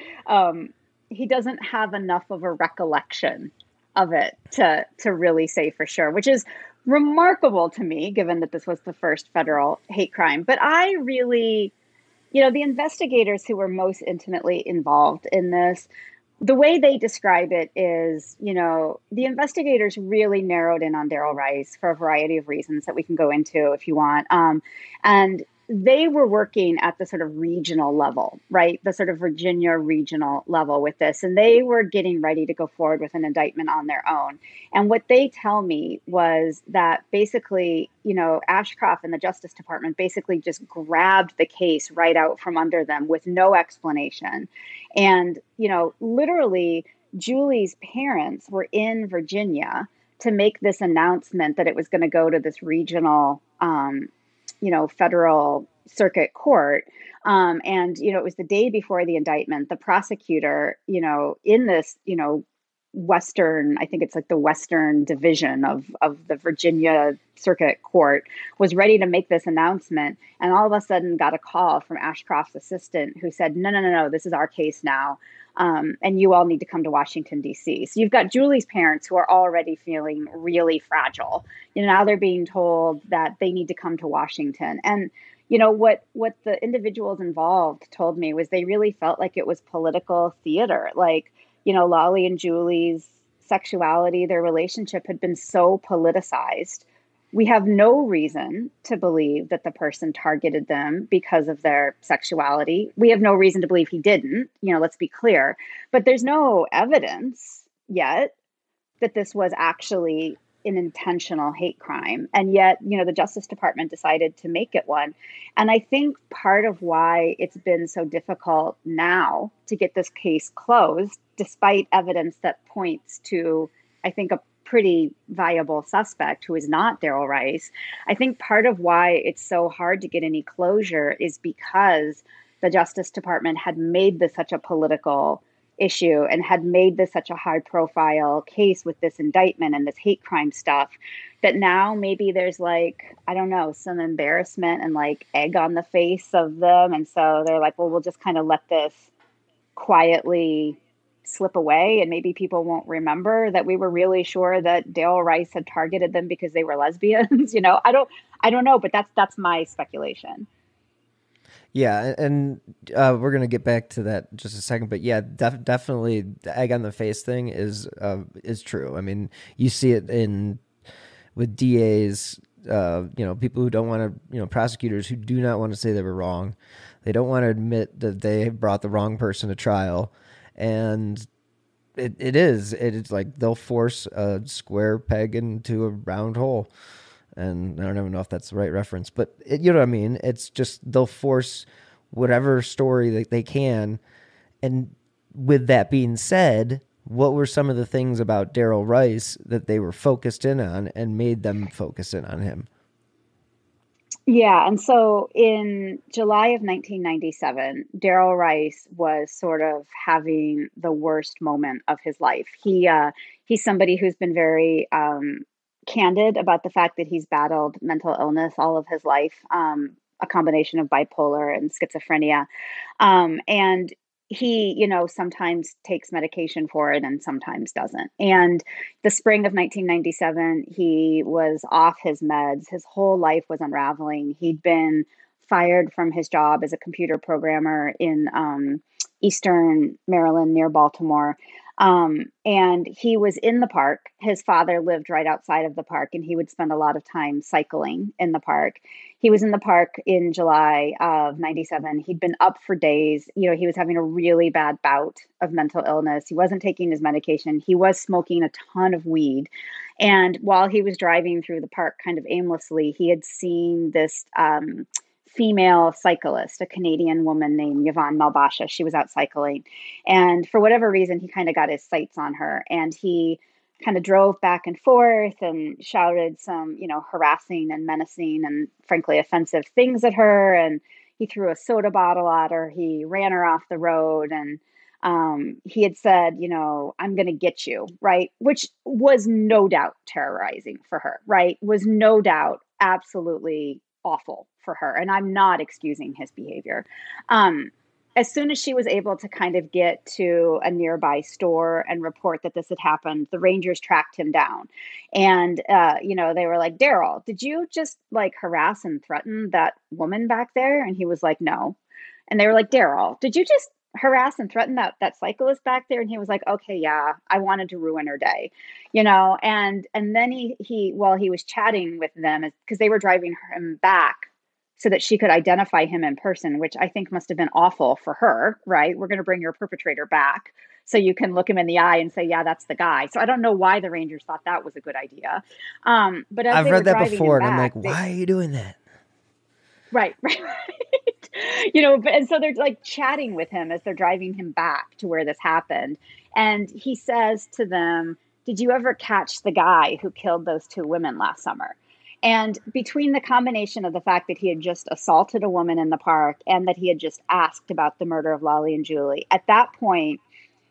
he doesn't have enough of a recollection of it to really say for sure, which is remarkable to me, given that this was the first federal hate crime. But I really, the investigators who were most intimately involved in this, the way they describe it is, the investigators really narrowed in on Darrell Rice for a variety of reasons that we can go into if you want. And they were working at the sort of regional level, right? The sort of Virginia regional level with this. And they were getting ready to go forward with an indictment on their own. And what they tell me was that basically, Ashcroft and the Justice Department basically just grabbed the case right out from under them with no explanation. And, literally, Julie's parents were in Virginia to make this announcement that it was going to go to this regional federal circuit court. And, it was the day before the indictment, the prosecutor, in this, Western, I think it's the Western division of the Virginia circuit court, was ready to make this announcement. And all of a sudden got a call from Ashcroft's assistant who said, no, this is our case now. And you all need to come to Washington, D.C. So you've got Julie's parents who are already feeling really fragile. Now they're being told that they need to come to Washington. And, what the individuals involved told me was they really felt like it was political theater. Lollie and Julie's sexuality, their relationship had been so politicized. We have no reason to believe that the person targeted them because of their sexuality. We have no reason to believe he didn't, let's be clear. But there's no evidence yet that this was actually an intentional hate crime. And yet, the Justice Department decided to make it one. And I think part of why it's been so difficult now to get this case closed, despite evidence that points to, I think, a pretty viable suspect who is not Darrell Rice. I think part of why it's so hard to get any closure is because the Justice Department had made this such a political issue and had made this such a high profile case with this indictment and this hate crime stuff, that now maybe there's some embarrassment and egg on the face of them. And so they're like, well, we'll just kind of let this quietly slip away, and maybe people won't remember that we were really sure that Darrell Rice had targeted them because they were lesbians. I don't know, but that's my speculation. Yeah, and we're gonna get back to that in just a second, but yeah, definitely the egg on the face thing is true. I mean, you see it with DAs, people who don't want to, prosecutors who do not want to say they were wrong. They don't want to admit that they brought the wrong person to trial, and it's like they'll force a square peg into a round hole. And I don't even know if that's the right reference, but you know what I mean? It's just they'll force whatever story that they can. And with that being said, what were some of the things about Darrell Rice that they were focused in on and made them focus in on him? Yeah, and so in July of 1997, Daryl Rice was sort of having the worst moment of his life. He's somebody who's been very candid about the fact that he's battled mental illness all of his life, a combination of bipolar and schizophrenia. And he, sometimes takes medication for it and sometimes doesn't. And the spring of 1997, he was off his meds. His whole life was unraveling. He'd been fired from his job as a computer programmer in Eastern Maryland near Baltimore. And he was in the park. His father lived right outside of the park, and he would spend a lot of time cycling in the park. He was in the park in July of 97. He'd been up for days. He was having a really bad bout of mental illness. He wasn't taking his medication. He was smoking a ton of weed. And while he was driving through the park kind of aimlessly, he had seen this female cyclist, a Canadian woman named Yvonne Malbasha. She was out cycling. And for whatever reason, he kind of got his sights on her, and he kind of drove back and forth and shouted some, harassing and menacing and frankly offensive things at her. And he threw a soda bottle at her. He ran her off the road. And he had said, I'm going to get you, right? Which was no doubt terrorizing for her, right? Was no doubt absolutely awful for her. And I'm not excusing his behavior. As soon as she was able to kind of get to a nearby store and report that this had happened, the Rangers tracked him down. And, they were like, Daryl, did you just harass and threaten that woman back there? And he was like, no. And they were like, Daryl, did you just harass and threaten that cyclist back there? And he was like, okay, yeah, I wanted to ruin her day, and then he while he was chatting with them, because they were driving him back so that she could identify him in person, which I think must have been awful for her, right? We're going to bring your perpetrator back so you can look him in the eye and say, yeah, that's the guy. So I don't know why the Rangers thought that was a good idea. But as I've they read were that driving before, him and I'm back, like, why are you doing that? Right. And so they're chatting with him as they're driving him back to where this happened. And he says to them, did you ever catch the guy who killed those two women last summer? And between the combination of the fact that he had just assaulted a woman in the park and that he had just asked about the murder of Lollie and Julie, at that point,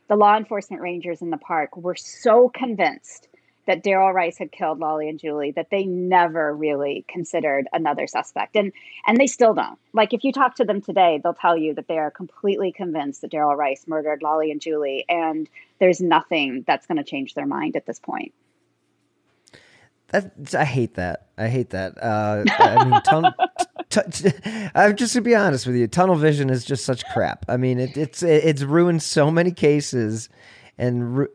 the law enforcement rangers in the park were so convinced that Daryl Rice had killed Lollie and Julie that they never really considered another suspect. And they still don't. If you talk to them today, they'll tell you that they are completely convinced that Daryl Rice murdered Lollie and Julie, and there's nothing that's going to change their mind at this point. I hate that. I'm just to be honest with you, tunnel vision is just such crap. I mean, it's ruined so many cases and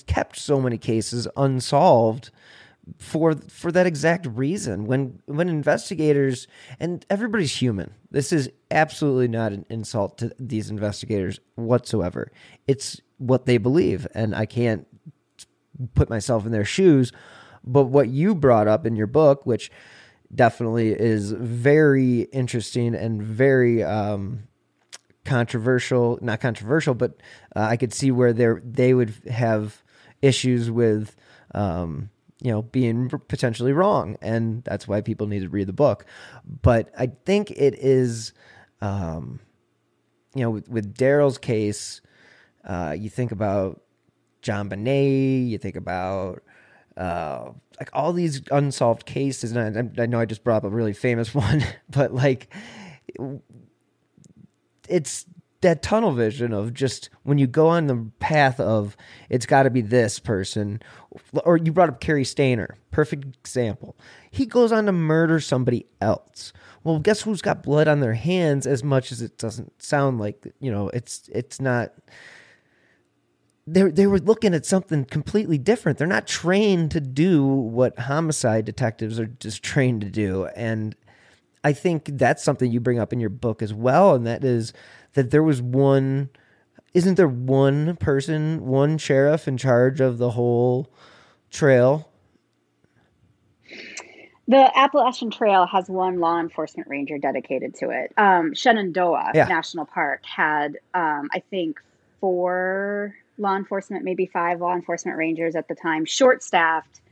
kept so many cases unsolved for that exact reason. When investigators, and everybody's human, this is absolutely not an insult to these investigators whatsoever. It's what they believe, and I can't put myself in their shoes. But what you brought up in your book, which definitely is very interesting and very controversial, not controversial, but I could see where they would have issues with, being potentially wrong. And that's why people need to read the book. But I think it is, with Daryl's case, you think about John Bonet, you think about all these unsolved cases, and I know I just brought up a really famous one, but it's that tunnel vision of just when you go on the path of it's got to be this person, or you brought up Cary Stayner, perfect example. He goes on to murder somebody else. Well, guess who's got blood on their hands? As much as it doesn't sound like, it's not. They were looking at something completely different. They're not trained to do what homicide detectives are just trained to do. And I think that's something you bring up in your book as well. And that is that isn't there one person, one sheriff in charge of the whole trail? The Appalachian Trail has one law enforcement ranger dedicated to it. Shenandoah National Park had, I think, 4 law enforcement, maybe 5 law enforcement rangers at the time, short-staffed,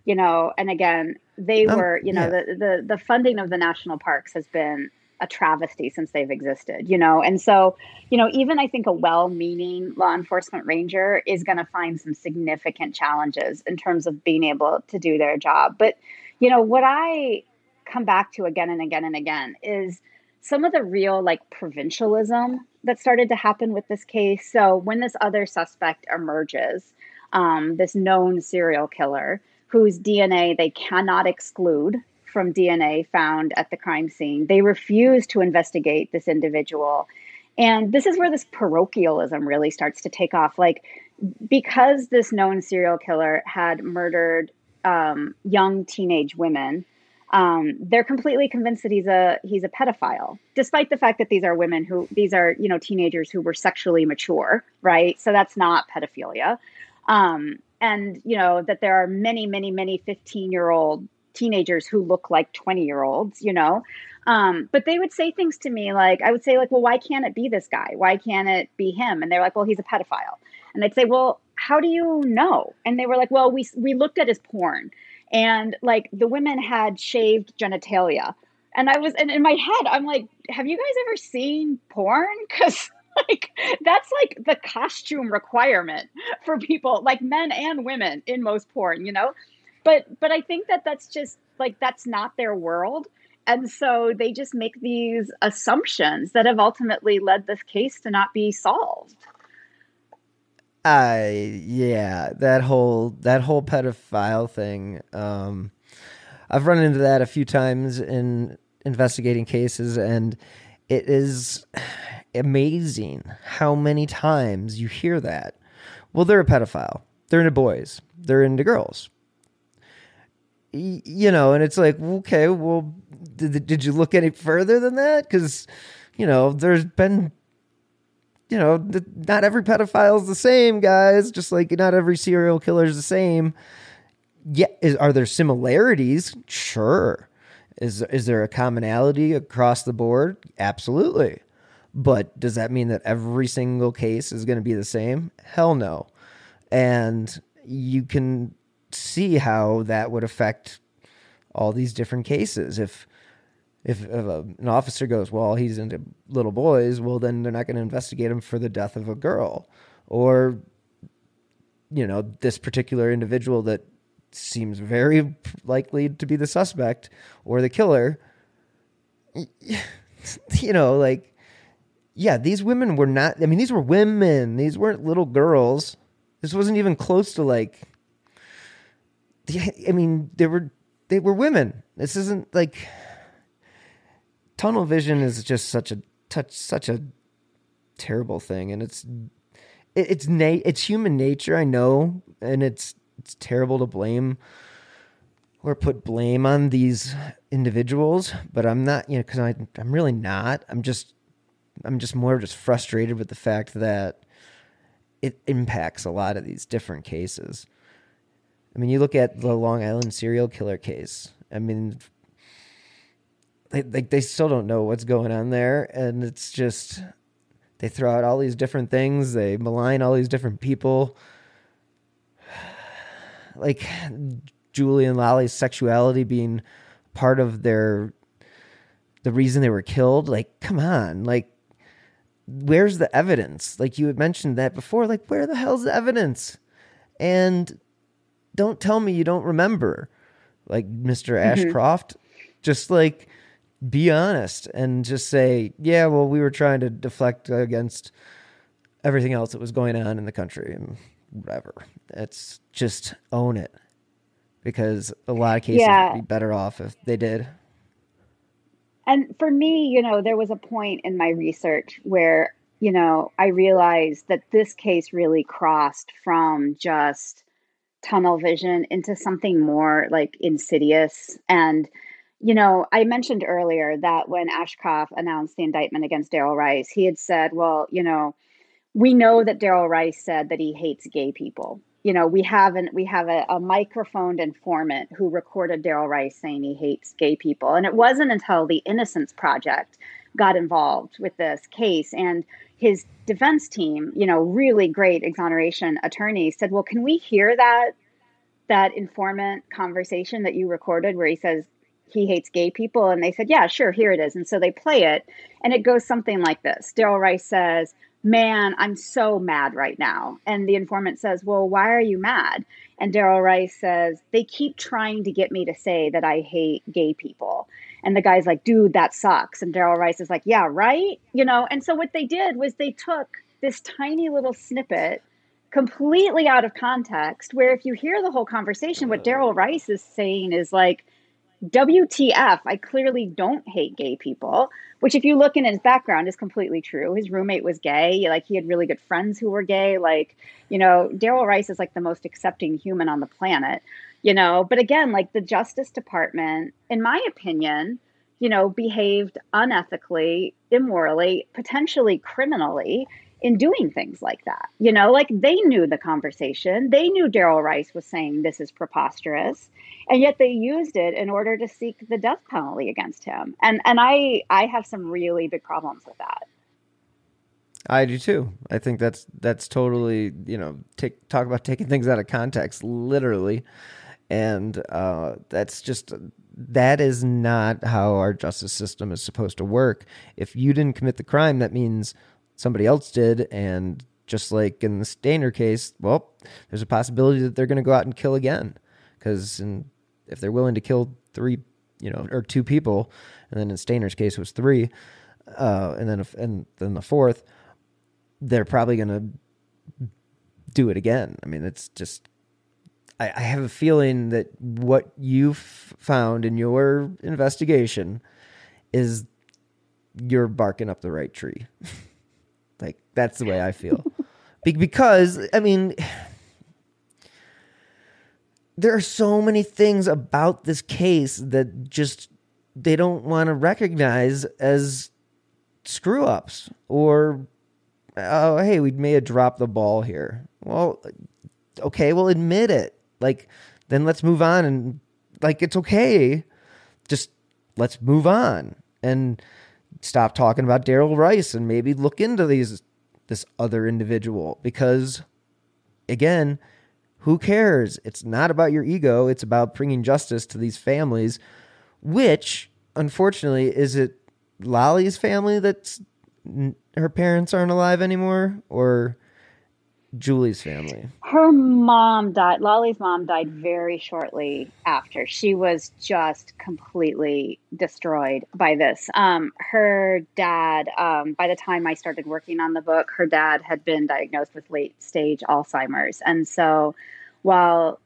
and again, they were, the funding of the national parks has been a travesty since they've existed, and so, even I think a well-meaning law enforcement ranger is going to find some significant challenges in terms of being able to do their job. But, what I come back to again and again and again is some of the real provincialism that started to happen with this case. So when this other suspect emerges, this known serial killer whose DNA they cannot exclude from DNA found at the crime scene, they refuse to investigate this individual. And this is where this parochialism really starts to take off. Because this known serial killer had murdered young teenage women, they're completely convinced that he's a pedophile, despite the fact that these are teenagers who were sexually mature, right? So that's not pedophilia. And that there are many, many, many 15-year-old teenagers who look like 20-year-olds, but they would say things to me I would say well, why can't it be this guy? Why can't it be him? And they're like, well, he's a pedophile. And I'd say, well, how do you know? And they were like, well, we looked at his porn. And the women had shaved genitalia. And and in my head, I'm like, have you guys ever seen porn? Because that's the costume requirement for people, men and women in most porn, But I think that's just that's not their world. And so they just make these assumptions that have ultimately led this case to not be solved. Yeah, that whole pedophile thing. I've run into that a few times in investigating cases, and it is amazing how many times you hear that. Well, they're a pedophile. They're into boys. They're into girls. And it's okay, well, did you look any further than that? Because, there's been, not every pedophile is the same, guys. Just not every serial killer is the same. Yeah. Are there similarities? Sure. Is there a commonality across the board? Absolutely. But does that mean that every single case is going to be the same? Hell no. And you can see how that would affect all these different cases. If an officer goes, well, he's into little boys, well, then they're not going to investigate him for the death of a girl. Or, this particular individual that seems very likely to be the suspect or the killer, yeah, these women were not, these were women. These weren't little girls. This wasn't even close to they were women. This isn't tunnel vision is just such a terrible thing, and it's human nature, I know, and it's terrible to blame or put blame on these individuals, but I'm not, because I'm really not. I'm just more frustrated with the fact that it impacts a lot of these different cases. You look at the Long Island serial killer case. They still don't know what's going on there, and it's just they throw out all these different things. They malign all these different people. Julie and Lollie's sexuality being part of the reason they were killed. Come on, where's the evidence? You had mentioned that before. Where the hell's the evidence? And don't tell me you don't remember, Mr. Ashcroft. Just be honest and just say, yeah, well, we were trying to deflect against everything else that was going on in the country and whatever. It's just own it, because a lot of cases would be better off if they did. And for me, there was a point in my research where, I realized that this case really crossed from just tunnel vision into something more insidious. And, I mentioned earlier that when Ashcroft announced the indictment against Darrell Rice, he had said, well, we know that Darrell Rice said that he hates gay people. We have a microphoned informant who recorded Darrell Rice saying he hates gay people. And it wasn't until the Innocence Project got involved with this case, and his defense team, really great exoneration attorneys, said, well, can we hear that that informant conversation that you recorded where he says he hates gay people? And they said, yeah, sure, here it is. And so they play it, and it goes something like this. Daryl Rice says, man, I'm so mad right now. And the informant says, well, why are you mad? And Daryl Rice says, they keep trying to get me to say that I hate gay people. And the guy's like, dude, that sucks. And Daryl Rice is like, yeah, right. And so what they did was they took this tiny little snippet completely out of context, where if you hear the whole conversation, what Daryl Rice is saying is like, WTF, I clearly don't hate gay people, which if you look in his background is completely true. His roommate was gay. Like, he had really good friends who were gay. Like, Daryl Rice is like the most accepting human on the planet, but again, like the Justice Department, in my opinion, behaved unethically, immorally, potentially criminally in doing things like that. Like they knew the conversation. They knew Daryl Rice was saying this is preposterous, and yet they used it in order to seek the death penalty against him. And I have some really big problems with that. I do too. I think that's totally, talk about taking things out of context, literally. And that is not how our justice system is supposed to work. If you didn't commit the crime, that means somebody else did. And just like in the Stainer case, well, there's a possibility that they're going to go out and kill again. Because if they're willing to kill three, or two people, and then in Stainer's case it was three, and then the fourth, they're probably going to do it again. I mean, it's just, I have a feeling that what you've found in your investigation is you're barking up the right tree. Like, that's the way I feel. Because, I mean, there are so many things about this case that just they don't want to recognize as screw-ups or, oh, hey, we may have dropped the ball here. Well, okay, well, admit it. Like, then let's move on, and like, it's okay. Just let's move on and stop talking about Daryl Rice and maybe look into this other individual, because again, who cares? It's not about your ego. It's about bringing justice to these families, which unfortunately, is it Lollie's family that's her parents aren't alive anymore, or Julie's family? Her mom died. Lollie's mom died very shortly after. She was just completely destroyed by this. Her dad, by the time I started working on the book, her dad had been diagnosed with late stage Alzheimer's. And so while,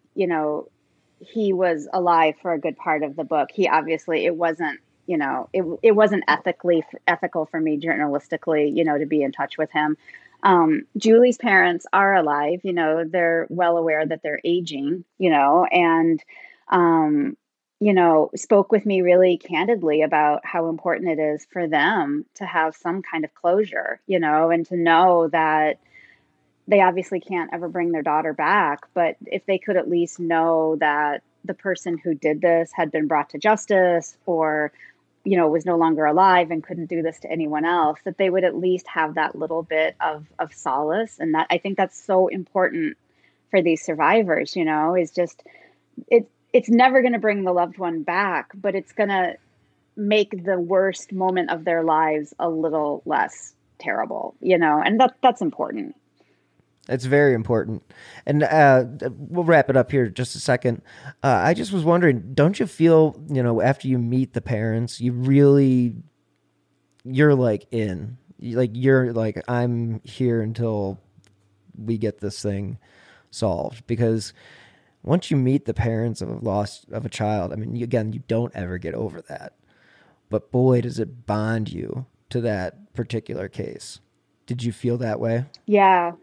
he was alive for a good part of the book, he obviously, it wasn't, it wasn't ethical for me journalistically, to be in touch with him. Julie's parents are alive, they're well aware that they're aging, and, spoke with me really candidly about how important it is for them to have some kind of closure, and to know that they obviously can't ever bring their daughter back, but if they could at least know that the person who did this had been brought to justice, or was no longer alive and couldn't do this to anyone else, that they would at least have that little bit of solace. And that, I think that's so important for these survivors, is just, it's never going to bring the loved one back, but it's going to make the worst moment of their lives a little less terrible, and that's important. It's very important. And we'll wrap it up here in just a second. I just was wondering, don't you feel, after you meet the parents, you're like you're like, I'm here until we get this thing solved? Because once you meet the parents of a child, I mean, you don't ever get over that. But boy, does it bond you to that particular case. Did you feel that way? Yeah.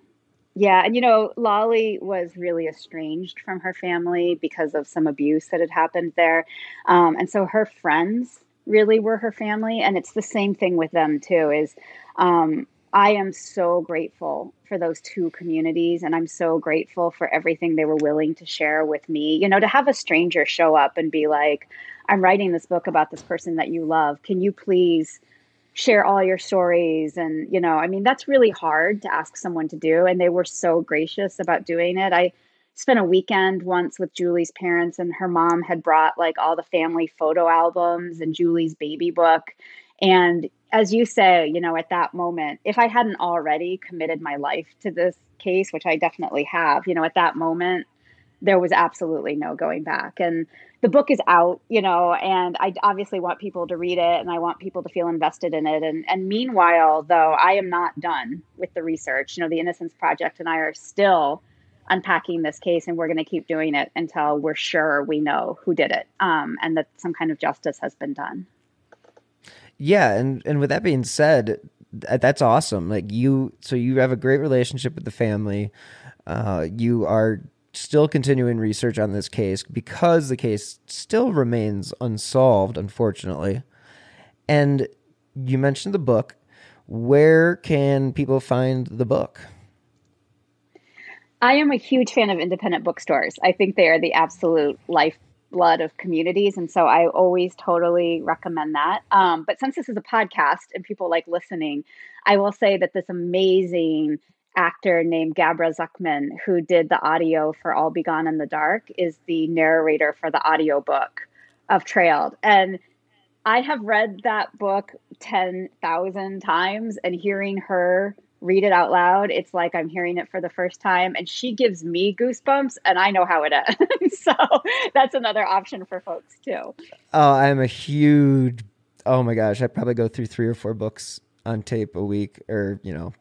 Yeah. And, Lollie was really estranged from her family because of some abuse that had happened there. And so her friends really were her family. And it's the same thing with them, too, is I am so grateful for those two communities. And I'm so grateful for everything they were willing to share with me. To have a stranger show up and be like, I'm writing this book about this person that you love. Can you please share all your stories? And, that's really hard to ask someone to do. And they were so gracious about doing it. I spent a weekend once with Julie's parents, and her mom had brought like all the family photo albums and Julie's baby book. And as you say, you know, at that moment, if I hadn't already committed my life to this case, which I definitely have, you know, at that moment, there was absolutely no going back. And the book is out, you know, and I obviously want people to read it and I want people to feel invested in it. And meanwhile, though, I am not done with the research. You know, the Innocence Project and I are still unpacking this case, and we're going to keep doing it until we're sure we know who did it, and that some kind of justice has been done. Yeah. And with that being said, that's awesome. Like so you have a great relationship with the family. You are still continuing research on this case because the case still remains unsolved, unfortunately. And you mentioned the book. Where can people find the book? I am a huge fan of independent bookstores. I think they are the absolute lifeblood of communities. And so I always totally recommend that. But since this is a podcast and people like listening, I will say that this amazing actor named Gabra Zuckman, who did the audio for All Be Gone in the Dark, is the narrator for the audiobook of Trailed. And I have read that book 10,000 times, and hearing her read it out loud, it's like I'm hearing it for the first time, and she gives me goosebumps, and I know how it ends. So that's another option for folks too. Oh, I'm a huge, oh my gosh, I probably go through 3 or 4 books on tape a week, or, you know,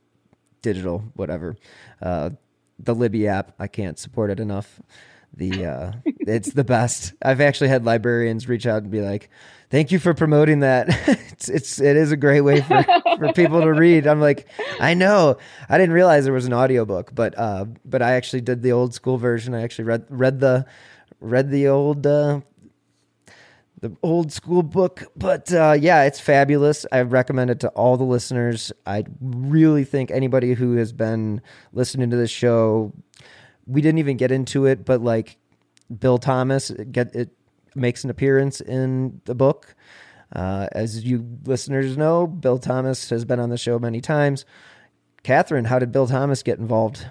digital, whatever. The Libby app, I can't support it enough. It's the best. I've actually had librarians reach out and be like, "Thank you for promoting that." It is a great way for people to read. I'm like, I know, I didn't realize there was an audiobook, but I actually did the old school version. I actually read the old school book, but yeah, it's fabulous. I recommend it to all the listeners. I really think anybody who has been listening to this show, we didn't even get into it, but like Bill Thomas makes an appearance in the book. As you listeners know, Bill Thomas has been on the show many times. Kathryn, how did Bill Thomas get involved?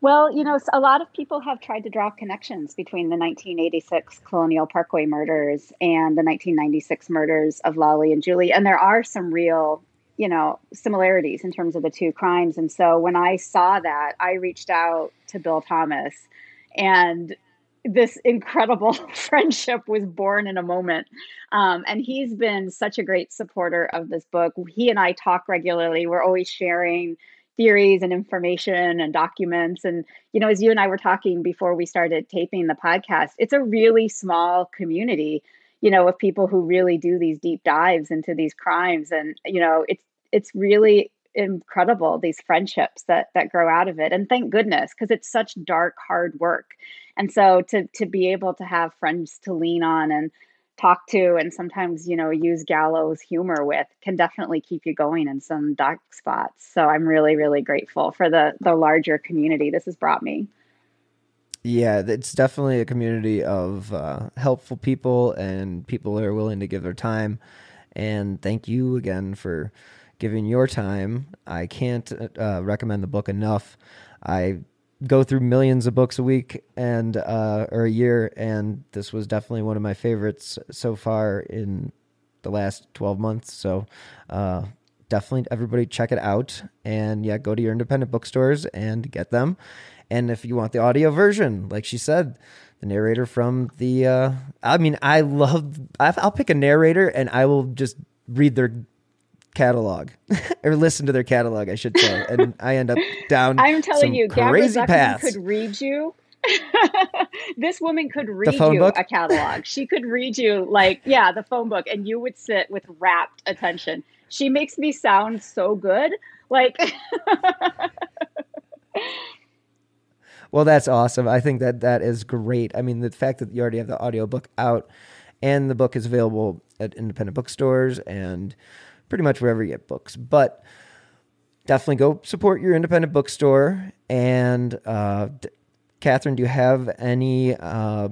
Well, you know, a lot of people have tried to draw connections between the 1986 Colonial Parkway murders and the 1996 murders of Lollie and Julie. And there are some real, you know, similarities in terms of the two crimes. And so when I saw that, I reached out to Bill Thomas, and this incredible friendship was born in a moment. And he's been such a great supporter of this book. He and I talk regularly. We're always sharing theories and information and documents. And, you know, as you and I were talking before we started taping the podcast, it's a really small community, you know, of people who really do these deep dives into these crimes. And, you know, it's really incredible, these friendships that grow out of it. And thank goodness, because it's such dark, hard work. And so to be able to have friends to lean on and talk to, and sometimes, you know, use gallows humor with, can definitely keep you going in some dark spots. So I'm really, really grateful for the larger community this has brought me. Yeah, it's definitely a community of helpful people and people that are willing to give their time. And thank you again for giving your time. I can't recommend the book enough. I go through millions of books a week and or a year, and this was definitely one of my favorites so far in the last 12 months. So definitely everybody check it out, and yeah, go to your independent bookstores and get them. And if you want the audio version, like she said, the narrator from the I'll pick a narrator and I will just read their catalog or listen to their catalog, I should say, and I end up down I'm telling you, crazy paths. Could read you. This woman could read you book? a catalog. She could read you the phone book, and you would sit with rapt attention. She makes me sound so good. Well, that's awesome. I think that is great. I mean, the fact that you already have the audiobook out and the book is available at independent bookstores and pretty much wherever you get books, but definitely go support your independent bookstore. And Kathryn, do you have any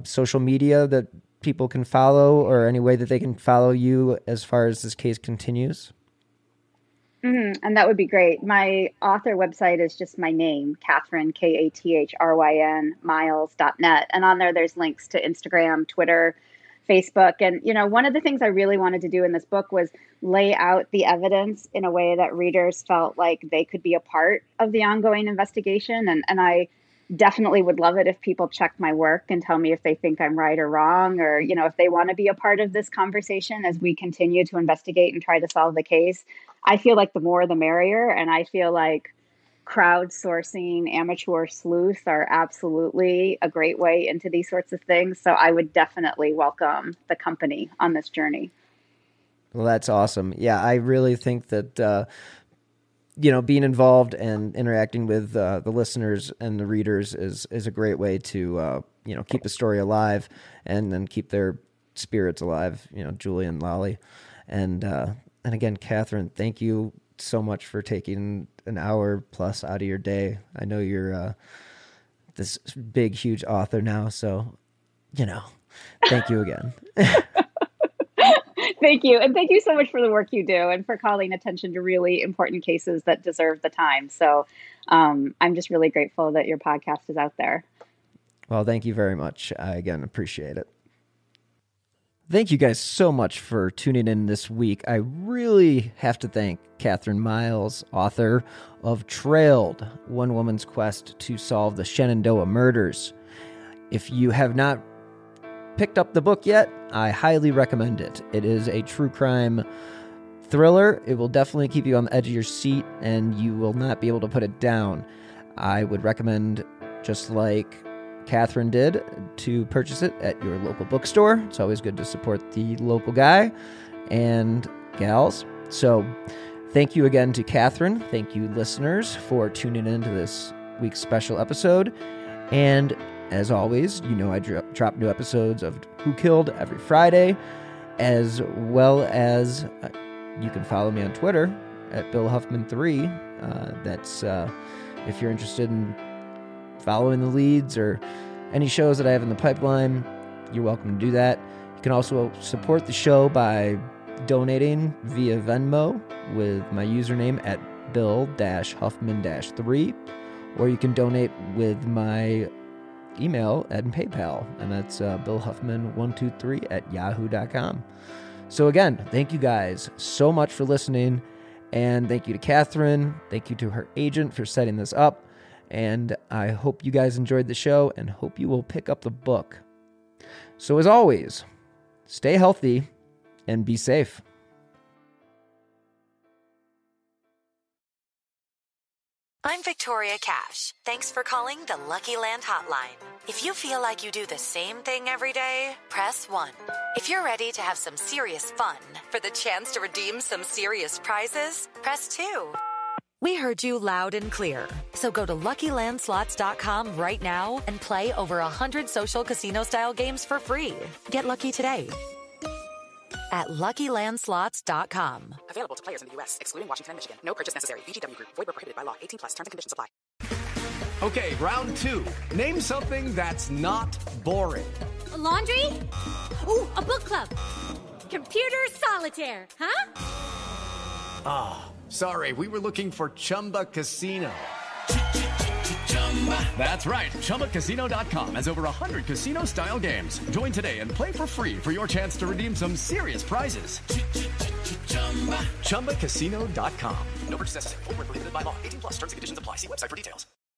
social media that people can follow, or any way that they can follow you as far as this case continues? And that would be great. My author website is just my name, Kathryn, Kathryn, Miles.net. And on there's links to Instagram, Twitter, Facebook. And, one of the things I really wanted to do in this book was lay out the evidence in a way that readers felt like they could be a part of the ongoing investigation. And I definitely would love it if people check my work and tell me if they think I'm right or wrong, or, if they want to be a part of this conversation as we continue to investigate and try to solve the case. I feel like the more the merrier. And I feel like crowdsourcing amateur sleuths are absolutely a great way into these sorts of things. So I would definitely welcome the company on this journey. Well, that's awesome. Yeah, I really think that, being involved and interacting with the listeners and the readers is a great way to, keep the story alive and then keep their spirits alive, Julie and Lollie. And again, Kathryn, thank you so much for taking an hour plus out of your day. I know you're this big, huge author now, so, thank you again. Thank you. And thank you so much for the work you do and for calling attention to really important cases that deserve the time. So I'm just really grateful that your podcast is out there. Well, thank you very much. I, again, appreciate it. Thank you guys so much for tuning in this week. I really have to thank Kathryn Miles, author of Trailed, One Woman's Quest to Solve the Shenandoah Murders. If you have not picked up the book yet, I highly recommend it. It is a true crime thriller. It will definitely keep you on the edge of your seat, and you will not be able to put it down. I would recommend, just like Kathryn did, to purchase it at your local bookstore. It's always good to support the local guy and gals. So thank you again to Kathryn. Thank you, listeners, for tuning in to this week's special episode. And as always, I drop new episodes of Who Killed every Friday, as well as you can follow me on Twitter at BillHuffman3. That's if you're interested in following the leads or any shows that I have in the pipeline, you're welcome to do that. You can also support the show by donating via Venmo with my username at Bill-Huffman-3, or you can donate with my email and PayPal, and that's BillHuffman123@yahoo.com. So again, thank you guys so much for listening, and thank you to Kathryn. Thank you to her agent for setting this up. And I hope you guys enjoyed the show and hope you will pick up the book. So as always, stay healthy and be safe. I'm Victoria Cash. Thanks for calling the Lucky Land Hotline. If you feel like you do the same thing every day, press 1. If you're ready to have some serious fun for the chance to redeem some serious prizes, press 2. We heard you loud and clear. So go to LuckyLandSlots.com right now and play over 100 social casino-style games for free. Get lucky today at LuckyLandSlots.com. Available to players in the U.S., excluding Washington and Michigan. No purchase necessary. VGW Group. Void where prohibited by law. 18+. Terms and conditions apply. Okay, round 2. Name something that's not boring. A laundry? Ooh, a book club. Computer solitaire, huh? Ah. Sorry, we were looking for Chumba Casino. That's right. ChumbaCasino.com has over 100 casino-style games. Join today and play for free for your chance to redeem some serious prizes. ChumbaCasino.com. No purchase necessary. Void where prohibited by law. 18+. Terms and conditions apply. See website for details.